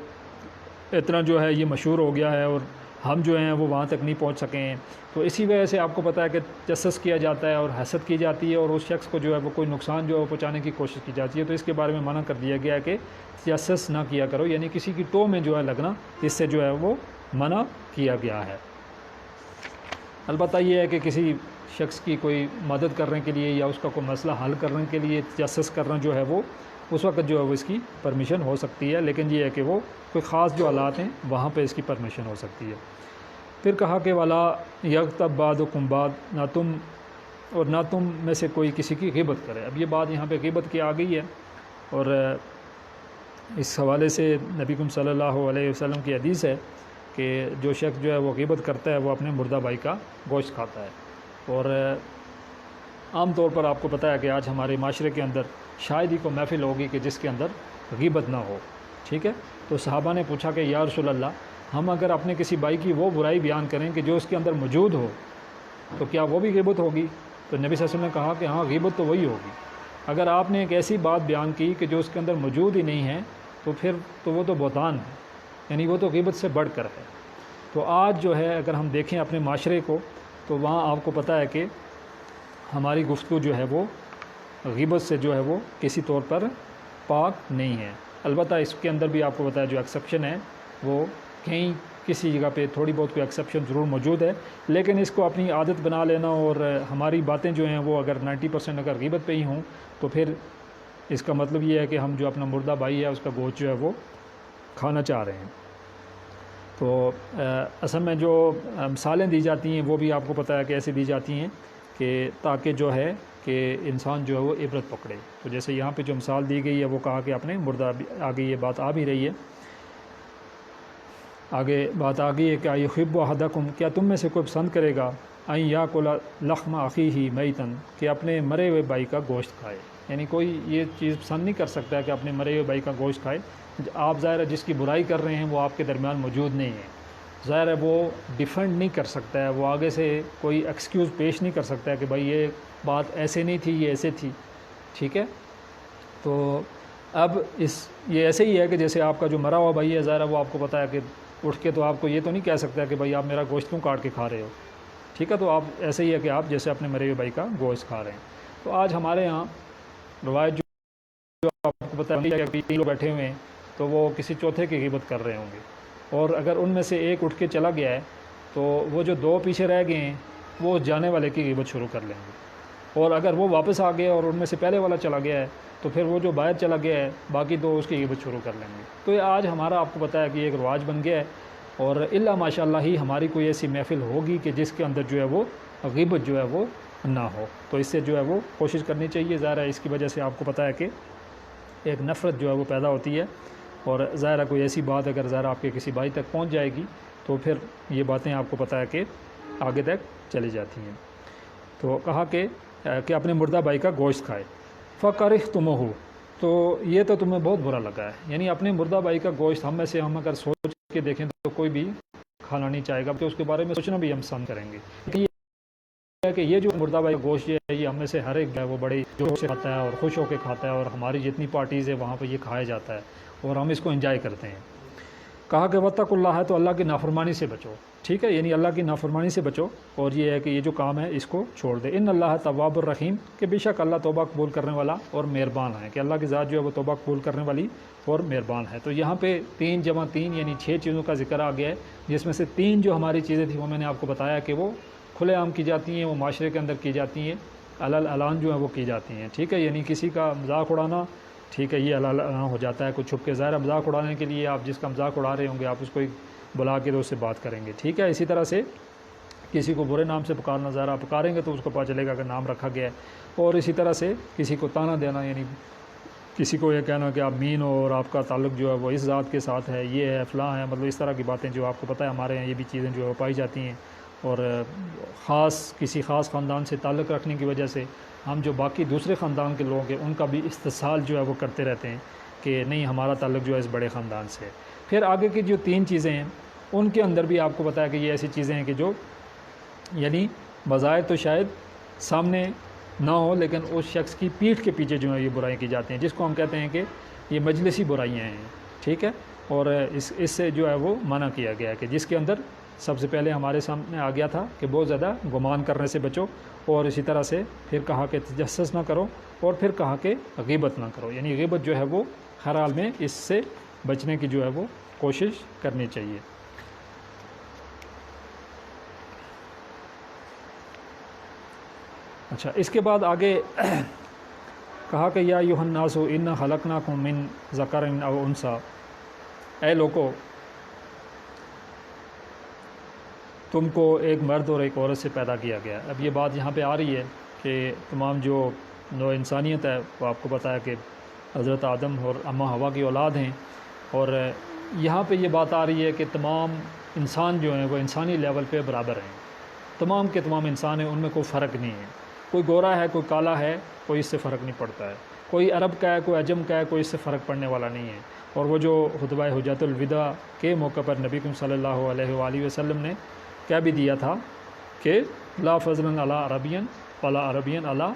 اتنا جو ہے یہ مشہور ہو گیا ہے اور ہم جو ہیں وہ وہاں تک نہیں پہنچ سکے ہیں. تو اسی وجہ سے آپ کو پتہ ہے کہ تجسس کیا جاتا ہے اور حسد کی جاتی ہے، اور اس شخص کو جو ہے وہ کوئی نقصان جو ہے وہ پہنچانے کی کوشش کی جاتی ہے. تو اس کے بارے میں منع کر دیا گیا ہے کہ تجسس نہ کیا کرو، یعنی کسی کی ٹو میں جو ہے لگنا، اس سے جو ہے وہ منع کیا گیا ہے. البتہ یہ ہے کہ کسی شخص کی کوئی مدد کرنے کے لیے یا اس کا کوئی مسئلہ حل کرنے کے لیے تجسس کرنا جو ہے وہ اس وقت جو ہے وہ اس کی پرمیشن ہو سکتی ہے، لیکن یہ ہے کہ وہ کوئی خاص جو حالات ہیں وہاں پہ اس کی پرمیشن ہو سکتی ہے. پھر کہا کہ ولا یغتب بعضکم بعض، نہ تم میں سے کوئی کسی کی غیبت کرے. اب یہ بات یہاں پہ غیبت کی آ گئی ہے، اور اس حوالے سے نبی کریم صلی اللہ علیہ وسلم کی حدیث ہے کہ جو شخص جو ہے وہ غیبت کرتا ہے وہ اپنے مردہ بھائی کا گوشت کھاتا ہے. اور عام طور پر آپ کو پتہ ہے کہ آج ہمارے معاشرے کے اندر شاید ہی کوئی محفل ہوگی کہ جس کے اندر غیبت نہ ہو. ٹھیک ہے، تو صحابہ نے پوچھا کہ یا رسول اللہ، ہم اگر اپنے کسی بھائی کی وہ برائی بیان کریں کہ جو اس کے اندر موجود ہو تو کیا وہ بھی غیبت ہوگی؟ تو نبی صلی اللہ علیہ وسلم نے کہا کہ ہاں، غیبت تو وہی ہوگی. اگر آپ نے ایک ایسی بات بیان کی کہ جو اس کے اندر موجود ہی نہیں ہے تو پھر تو وہ تو بہتان ہے، یعنی وہ تو غیبت سے بڑھ کر ہے. تو آج جو ہے اگر ہم دیکھیں اپنے معاشرے کو تو وہاں آپ کو پتہ ہے کہ ہماری گفتگو جو ہے وہ غیبت سے جو ہے وہ کسی طور پر پاک نہیں ہے. البتہ اس کے اندر بھی آپ کو پتہ ہے جو ایکسیپشن ہے وہ کہیں کسی جگہ پہ تھوڑی بہت کوئی ایکسیپشن ضرور موجود ہے، لیکن اس کو اپنی عادت بنا لینا اور ہماری باتیں جو ہیں وہ اگر 90% اگر غیبت پہ ہی ہوں تو پھر اس کا مطلب یہ ہے کہ ہم جو اپنا مردہ بھائی ہے اس کا گوشت جو ہے وہ کھانا چاہ رہے ہیں. تو اصل میں جو مثالیں دی جاتی ہیں وہ بھی آپ کو پتہ ہے کہ ایسے دی جاتی ہیں کہ تاکہ جو ہے کہ انسان جو ہے وہ عبرت پکڑے. تو جیسے یہاں پہ جو مثال دی گئی ہے وہ کہا کہ اپنے مردہ، آگے یہ بات آ بھی رہی ہے، آگے بات آ گئی ہے کہ ایحب احدکم، کیا تم میں سے کوئی پسند کرے گا ان یاکل لحم اخیہ میتن، کہ اپنے مرے ہوئے بھائی کا گوشت کھائے. یعنی کوئی یہ چیز پسند نہیں کر سکتا ہے کہ اپنے مرے ہوئے بھائی کا گوشت کھائے. آپ ظاہر ہے جس کی برائی کر رہے ہیں وہ آپ کے درمیان موجود نہیں ہے، ظاہر ہے وہ ڈیفینڈ نہیں کر سکتا ہے، وہ آگے سے کوئی ایکسکیوز پیش نہیں کر سکتا ہے کہ بھائی یہ بات ایسے نہیں تھی، یہ ایسے تھی. ٹھیک ہے، تو اب یہ ایسے ہی ہے کہ جیسے آپ کا جو مرا ہوا بھائی ہے، ظاہر ہے وہ آپ کو پتہ ہے کہ اٹھ کے تو آپ کو یہ تو نہیں کہہ سکتا کہ بھائی آپ میرا گوشت کیوں کاٹ کے کھا رہے ہو. ٹھیک ہے، تو آپ ایسے ہی ہے کہ آپ جیسے اپنے مرے ہوئے بھائی کا گوشت کھا رہے ہیں. تو آج ہمارے ہاں روایت جو آپ کو پتہ ہے کہ 3 لوگ بیٹھے ہوئے ہیں تو وہ کسی چوتھے کی غیبت کر رہے ہوں گے، اور اگر ان میں سے ایک اٹھ کے چلا گیا ہے تو وہ جو 2 پیچھے رہ گئے ہیں وہ جانے والے کی غیبت شروع کر لیں گے. اور اگر وہ واپس آ گئے اور ان میں سے پہلے والا چلا گیا ہے تو پھر وہ جو باہر چلا گیا ہے باقی 2 اس کی غیبت شروع کر لیں گے. تو یہ آج ہمارا آپ کو پتہ ہے کہ ایک رواج بن گیا ہے، اور الا ماشاء اللہ ہی ہماری کوئی ایسی محفل ہوگی کہ جس کے اندر جو ہے وہ غیبت جو ہے وہ نہ ہو. تو اس سے جو ہے وہ کوشش کرنی چاہیے. ظاہر ہے اس کی وجہ سے آپ کو پتہ ہے کہ ایک نفرت جو ہے وہ پیدا ہوتی ہے، اور ظاہر ہے کوئی ایسی بات اگر ظاہر آپ کے کسی بھائی تک پہنچ جائے گی تو پھر یہ باتیں آپ کو پتہ ہے کہ آگے تک چلی جاتی ہیں. تو کہا کہ اپنے مردہ بھائی کا گوشت کھائے. فَكَرِهْتُمُوهُ، تو یہ تو تمہیں بہت برا لگا ہے. یعنی اپنے مردہ بھائی کا گوشت ہم میں سے ہم اگر سوچ کے دیکھیں تو کوئی بھی کھانا نہیں چاہے گا، کہ اس کے بارے میں سوچنا بھی ہم پسند کریں گے. یہ ہے کہ یہ جو مردہ بھائی کا گوشت ہے یہ ہم میں سے ہر ایک ہے وہ بڑے جوش سے کھاتا ہے اور خوش ہو کے کھاتا ہے، اور ہماری جتنی پارٹیز ہے وہاں پہ یہ کھایا جاتا ہے اور ہم اس کو انجوائے کرتے ہیں. کہا کہ وَاتَّقُوا اللَّهَ، ہے تو اللہ کی نافرمانی سے بچو. ٹھیک ہے، یعنی اللہ کی نافرمانی سے بچو، اور یہ ہے کہ یہ جو کام ہے اس کو چھوڑ دے. ان اللہ تواب الرحیم، کہ بے شک اللہ توبہ قبول کرنے والا اور مہربان ہے، کہ اللہ کی ذات جو ہے وہ توبہ قبول کرنے والی اور مہربان ہے. تو یہاں پہ 3 جمع 3 یعنی 6 چیزوں کا ذکر آ گیا ہے، جس میں سے 3 جو ہماری چیزیں تھیں وہ میں نے آپ کو بتایا کہ وہ کھلے عام کی جاتی ہیں، وہ معاشرے کے اندر کی جاتی ہیں، علل اعلان جو ہیں وہ کی جاتی ہیں. ٹھیک ہے، یعنی کسی کا مذاق اڑانا، ٹھیک ہے، یہ علل اعلان ہو جاتا ہے. کچھ چھپ کے ظاہر مذاق اڑانے کے لیے آپ جس کا مذاق اڑا رہے ہوں گے آپ اس کو بلا کے تو اس سے بات کریں گے. ٹھیک ہے، اسی طرح سے کسی کو برے نام سے پکارنا، ظاہر آپ پکاریں گے تو اس کو پتہ چلے گا کہ نام رکھا گیا ہے. اور اسی طرح سے کسی کو تانا دینا، یعنی کسی کو یہ کہنا کہ آپ مین ہو اور آپ کا تعلق جو ہے وہ اس ذات کے ساتھ ہے، یہ ہے فلاں ہے، مطلب اس طرح کی باتیں جو آپ کو پتہ ہے ہمارے یہاں یہ بھی چیزیں جو ہے وہ پائی جاتی ہیں. اور کسی خاص خاندان سے تعلق رکھنے کی وجہ سے ہم جو باقی دوسرے خاندان کے لوگ ہیں ان کا بھی استحصال جو ہے وہ کرتے رہتے ہیں کہ نہیں ہمارا تعلق جو ہے اس بڑے خاندان سے. پھر آگے کی جو 3 چیزیں ہیں ان کے اندر بھی آپ کو پتہ ہے کہ یہ ایسی چیزیں ہیں کہ جو یعنی بظاہر تو شاید سامنے نہ ہو لیکن اس شخص کی پیٹھ کے پیچھے جو ہے یہ برائیاں کی جاتی ہیں، جس کو ہم کہتے ہیں کہ یہ مجلسی برائیاں ہیں. ٹھیک ہے، اور اس سے جو ہے وہ منع کیا گیا ہے کہ جس کے اندر سب سے پہلے ہمارے سامنے آ گیا تھا کہ بہت زیادہ گمان کرنے سے بچو، اور اسی طرح سے پھر کہا کہ تجسس نہ کرو، اور پھر کہا کہ غیبت نہ کرو، یعنی غیبت جو ہے وہ ہر حال میں اس سے بچنے کی جو ہے وہ کوشش کرنی چاہیے۔ اچھا، اس کے بعد آگے کہا کہ یا ایھا الناس انا خلقناکم من ذکر او انثی، اے لوگو تم کو ایک مرد اور ایک عورت سے پیدا کیا گیا۔ اب یہ بات یہاں پہ آ رہی ہے کہ تمام جو نوع انسانیت ہے وہ آپ کو پتہ ہے کہ حضرت آدم اور اماں حوا کی اولاد ہیں، اور یہاں پہ یہ بات آ رہی ہے کہ تمام انسان جو ہیں وہ انسانی لیول پہ برابر ہیں، تمام کے تمام انسان ہیں، ان میں کوئی فرق نہیں ہے، کوئی گورا ہے کوئی کالا ہے، کوئی اس سے فرق نہیں پڑتا ہے، کوئی عرب کا ہے کوئی عجم کا ہے، کوئی اس سے فرق پڑنے والا نہیں ہے۔ اور وہ جو خطبہ حجۃ الوداع کے موقع پر نبی کریم صلی اللہ علیہ وآلہ وسلم نے کیا بھی دیا تھا کہ لا فضل علی عربی ولا عربی علی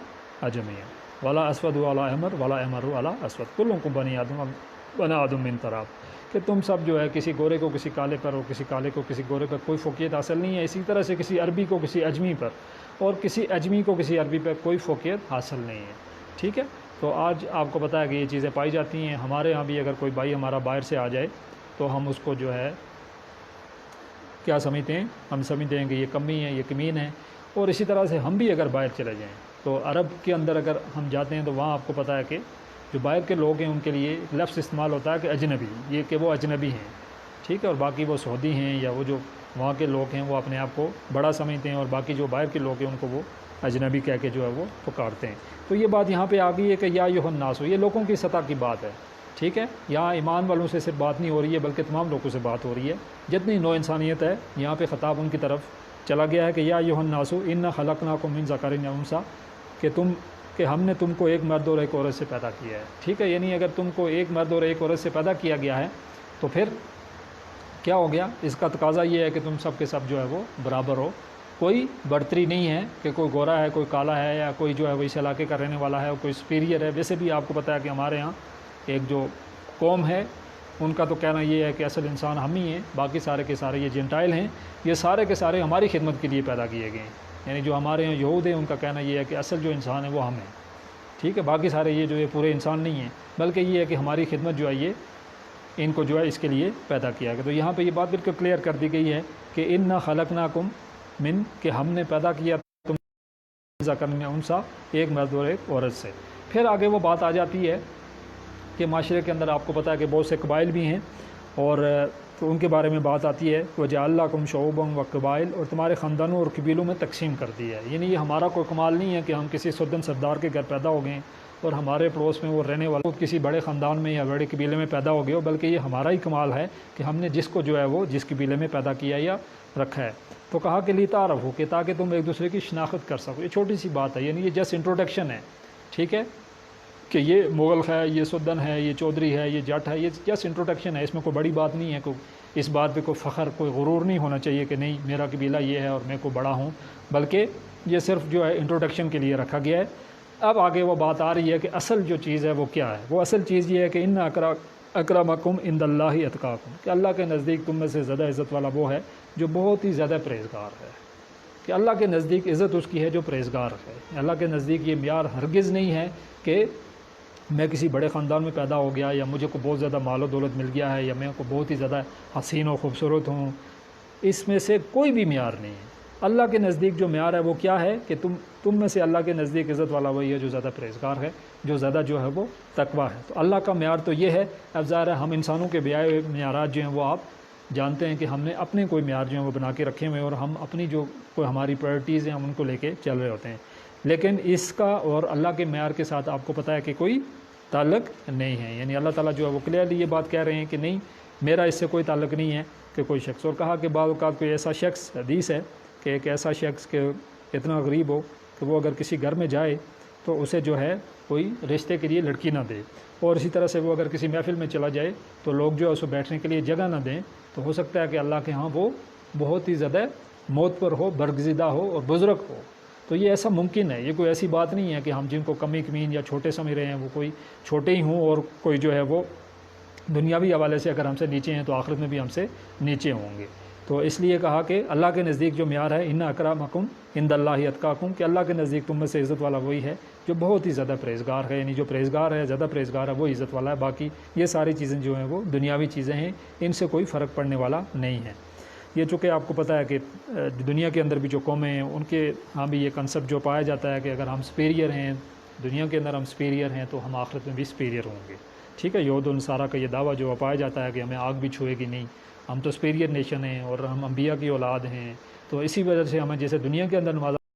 عجمی ولا اسود علی احمر ولا احمر علی اسود کلکم بنی آدم من تراب، کہ تم سب جو ہے کسی گورے کو کسی کالے پر اور کسی کالے کو کسی گورے پر کوئی فوقیت حاصل نہیں ہے، اسی طرح سے کسی عربی کو کسی اجمی پر اور کسی اجمی کو کسی عربی پر کوئی فوقیت حاصل نہیں ہے، ٹھیک ہے۔ تو آج آپ کو پتہ ہے کہ یہ چیزیں پائی جاتی ہیں، ہمارے ہاں بھی اگر کوئی بھائی ہمارا باہر سے آ جائے تو ہم اس کو جو ہے کیا سمجھتے ہیں، ہم سمجھتے ہیں کہ یہ کمی ہے، یہ کمین ہے، اور اسی طرح سے ہم بھی اگر باہر چلے جائیں تو عرب کے اندر اگر ہم جاتے ہیں تو وہاں آپ کو پتہ ہے کہ جو باہر کے لوگ ہیں ان کے لیے لفظ استعمال ہوتا ہے کہ اجنبی، یہ کہ وہ اجنبی ہیں، ٹھیک ہے، اور باقی وہ سعودی ہیں یا وہ جو وہاں کے لوگ ہیں وہ اپنے آپ کو بڑا سمجھتے ہیں، اور باقی جو باہر کے لوگ ہیں ان کو وہ اجنبی کہہ کے جو ہے وہ پکارتے ہیں۔ تو یہ بات یہاں پہ آ گئی ہے کہ یا ایھا الناس، یہ لوگوں کی سطح کی بات ہے، ٹھیک ہے، یہاں ایمان والوں سے صرف بات نہیں ہو رہی ہے بلکہ تمام لوگوں سے بات ہو رہی ہے، جتنی نوع انسانیت ہے یہاں پہ خطاب ان کی طرف چلا گیا ہے کہ یا ایھا الناس انا خلقناکم من ذکر و انثی، کہ ہم نے تم کو ایک مرد اور ایک عورت سے پیدا کیا ہے، ٹھیک ہے، یعنی اگر تم کو ایک مرد اور ایک عورت سے پیدا کیا گیا ہے تو پھر کیا ہو گیا، اس کا تقاضا یہ ہے کہ تم سب کے سب جو ہے وہ برابر ہو، کوئی برتری نہیں ہے کہ کوئی گورا ہے کوئی کالا ہے یا کوئی جو ہے وہ اس علاقے کا رہنے والا ہے اور کوئی سپیریئر ہے۔ ویسے بھی آپ کو پتہ ہے کہ ہمارے ہاں ایک جو قوم ہے ان کا تو کہنا یہ ہے کہ اصل انسان ہم ہی ہیں، باقی سارے کے سارے یہ جنٹائل ہیں، یہ سارے کے سارے ہماری خدمت کے لیے پیدا کیے گئے ہیں، یعنی جو ہمارے یہاں یہود ہیں ان کا کہنا یہ ہے کہ اصل جو انسان ہے وہ ہم ہیں، ٹھیک ہے، باقی سارے یہ جو یہ پورے انسان نہیں ہیں، بلکہ یہ ہے کہ ہماری خدمت جو ہے یہ ان کو جو ہے اس کے لیے پیدا کیا گیا۔ تو یہاں پہ یہ بات بالکل کلیئر کر دی گئی ہے کہ انا خلقناکم من، کہ ہم نے پیدا کیا تم ذکر و انثی، ایک مرد اور ایک عورت سے۔ پھر آگے وہ بات آ جاتی ہے کہ معاشرے کے اندر آپ کو پتہ ہے کہ بہت سے قبائل بھی ہیں، اور تو ان کے بارے میں بات آتی ہے وَجَعَلْنَاكُمْ شُعُوبًا وَقَبَائِلَ، اور تمہارے خاندانوں اور قبیلوں میں تقسیم کر دی ہے، یعنی یہ ہمارا کوئی کمال نہیں ہے کہ ہم کسی سدن سردار کے گھر پیدا ہو گئے اور ہمارے پڑوس میں وہ رہنے والا کسی بڑے خاندان میں یا بڑے قبیلے میں پیدا ہو گئے ہو، بلکہ یہ ہمارا ہی کمال ہے کہ ہم نے جس کو جو ہے وہ جس قبیلے میں پیدا کیا یا رکھا ہے۔ تو کہا کہ لِتَعَارَفُوا، کہ تاکہ تم ایک دوسرے کی شناخت کر سکو، یہ چھوٹی سی بات ہے، یعنی یہ جسٹ انٹروڈکشن ہے، ٹھیک ہے، کہ یہ مغل ہے، یہ سدن ہے، یہ چودھری ہے، یہ جٹ ہے، یہ جسٹ انٹروڈکشن ہے، اس میں کوئی بڑی بات نہیں ہے، کوئی اس بات پہ کوئی فخر کوئی غرور نہیں ہونا چاہیے کہ نہیں میرا قبیلہ یہ ہے اور میں کو بڑا ہوں، بلکہ یہ صرف جو ہے انٹروڈکشن کے لیے رکھا گیا ہے۔ اب آگے وہ بات آ رہی ہے کہ اصل جو چیز ہے وہ کیا ہے، وہ اصل چیز یہ ہے کہ ان اکرمکم عند اللہ اتقاکم، کہ اللہ کے نزدیک تم میں سے زیادہ عزت والا وہ ہے جو بہت ہی زیادہ پرہیزگار ہے، کہ اللہ کے نزدیک عزت اس کی ہے جو پرہیزگار ہے۔ اللہ کے نزدیک یہ معیار ہرگز نہیں ہے کہ میں کسی بڑے خاندان میں پیدا ہو گیا یا مجھے کو بہت زیادہ مال و دولت مل گیا ہے یا میں کو بہت ہی زیادہ حسین و خوبصورت ہوں، اس میں سے کوئی بھی معیار نہیں ہے۔ اللہ کے نزدیک جو معیار ہے وہ کیا ہے کہ تم میں سے اللہ کے نزدیک عزت والا وہی ہے جو زیادہ پرہیزگار ہے، جو زیادہ جو ہے وہ تقویٰ ہے۔ تو اللہ کا معیار تو یہ ہے۔ اب ظاہر ہے ہم انسانوں کے بیائے ہوئے معیارات جو ہیں وہ آپ جانتے ہیں کہ ہم نے اپنے کوئی معیار جو ہیں وہ بنا کے رکھے ہوئے ہیں، اور ہم اپنی جو کوئی ہماری پرائرٹیز ہیں ہم ان کو لے کے چل رہے ہوتے ہیں، لیکن اس کا اور اللہ کے معیار کے ساتھ آپ کو پتہ ہے کہ کوئی تعلق نہیں ہے، یعنی اللہ تعالیٰ جو ہے وہ کلیئرلی یہ بات کہہ رہے ہیں کہ نہیں میرا اس سے کوئی تعلق نہیں ہے کہ کوئی شخص، اور کہا کہ بعض اوقات کوئی ایسا شخص، حدیث ہے کہ ایک ایسا شخص کہ اتنا غریب ہو کہ وہ اگر کسی گھر میں جائے تو اسے جو ہے کوئی رشتے کے لیے لڑکی نہ دے، اور اسی طرح سے وہ اگر کسی محفل میں چلا جائے تو لوگ جو ہے اسے بیٹھنے کے لیے جگہ نہ دیں، تو ہو سکتا ہے کہ اللہ کے ہاں وہ بہت ہی زیادہ موت پر ہو، برگزیدہ ہو اور بزرگ ہو۔ تو یہ ایسا ممکن ہے، یہ کوئی ایسی بات نہیں ہے کہ ہم جن کو کمی کمین یا چھوٹے سمجھ رہے ہیں وہ کوئی چھوٹے ہی ہوں، اور کوئی جو ہے وہ دنیاوی حوالے سے اگر ہم سے نیچے ہیں تو آخرت میں بھی ہم سے نیچے ہوں گے۔ تو اس لیے کہا کہ اللہ کے نزدیک جو معیار ہے ان اکرمکم عند اللہ اتقاکم، کہ اللہ کے نزدیک تم میں سے عزت والا وہی ہے جو بہت ہی زیادہ پرہیزگار ہے، یعنی جو پرہیزگار ہے، زیادہ پرہیزگار ہے، وہ عزت والا ہے۔ باقی یہ ساری چیزیں جو ہیں وہ دنیاوی چیزیں ہیں، ان سے کوئی فرق پڑنے والا نہیں ہے۔ یہ چونکہ آپ کو پتہ ہے کہ دنیا کے اندر بھی جو قومیں ہیں ان کے ہاں بھی یہ کنسپٹ جو پایا جاتا ہے کہ اگر ہم سپیریئر ہیں، دنیا کے اندر ہم سپیریئر ہیں، تو ہم آخرت میں بھی سپیریئر ہوں گے، ٹھیک ہے۔ یہود و نصارہ کا یہ دعویٰ جو پایا جاتا ہے کہ ہمیں آگ بھی چھوئے گی نہیں، ہم تو سپیریئر نیشن ہیں اور ہم انبیاء کی اولاد ہیں، تو اسی وجہ سے ہمیں جیسے دنیا کے اندر نوازا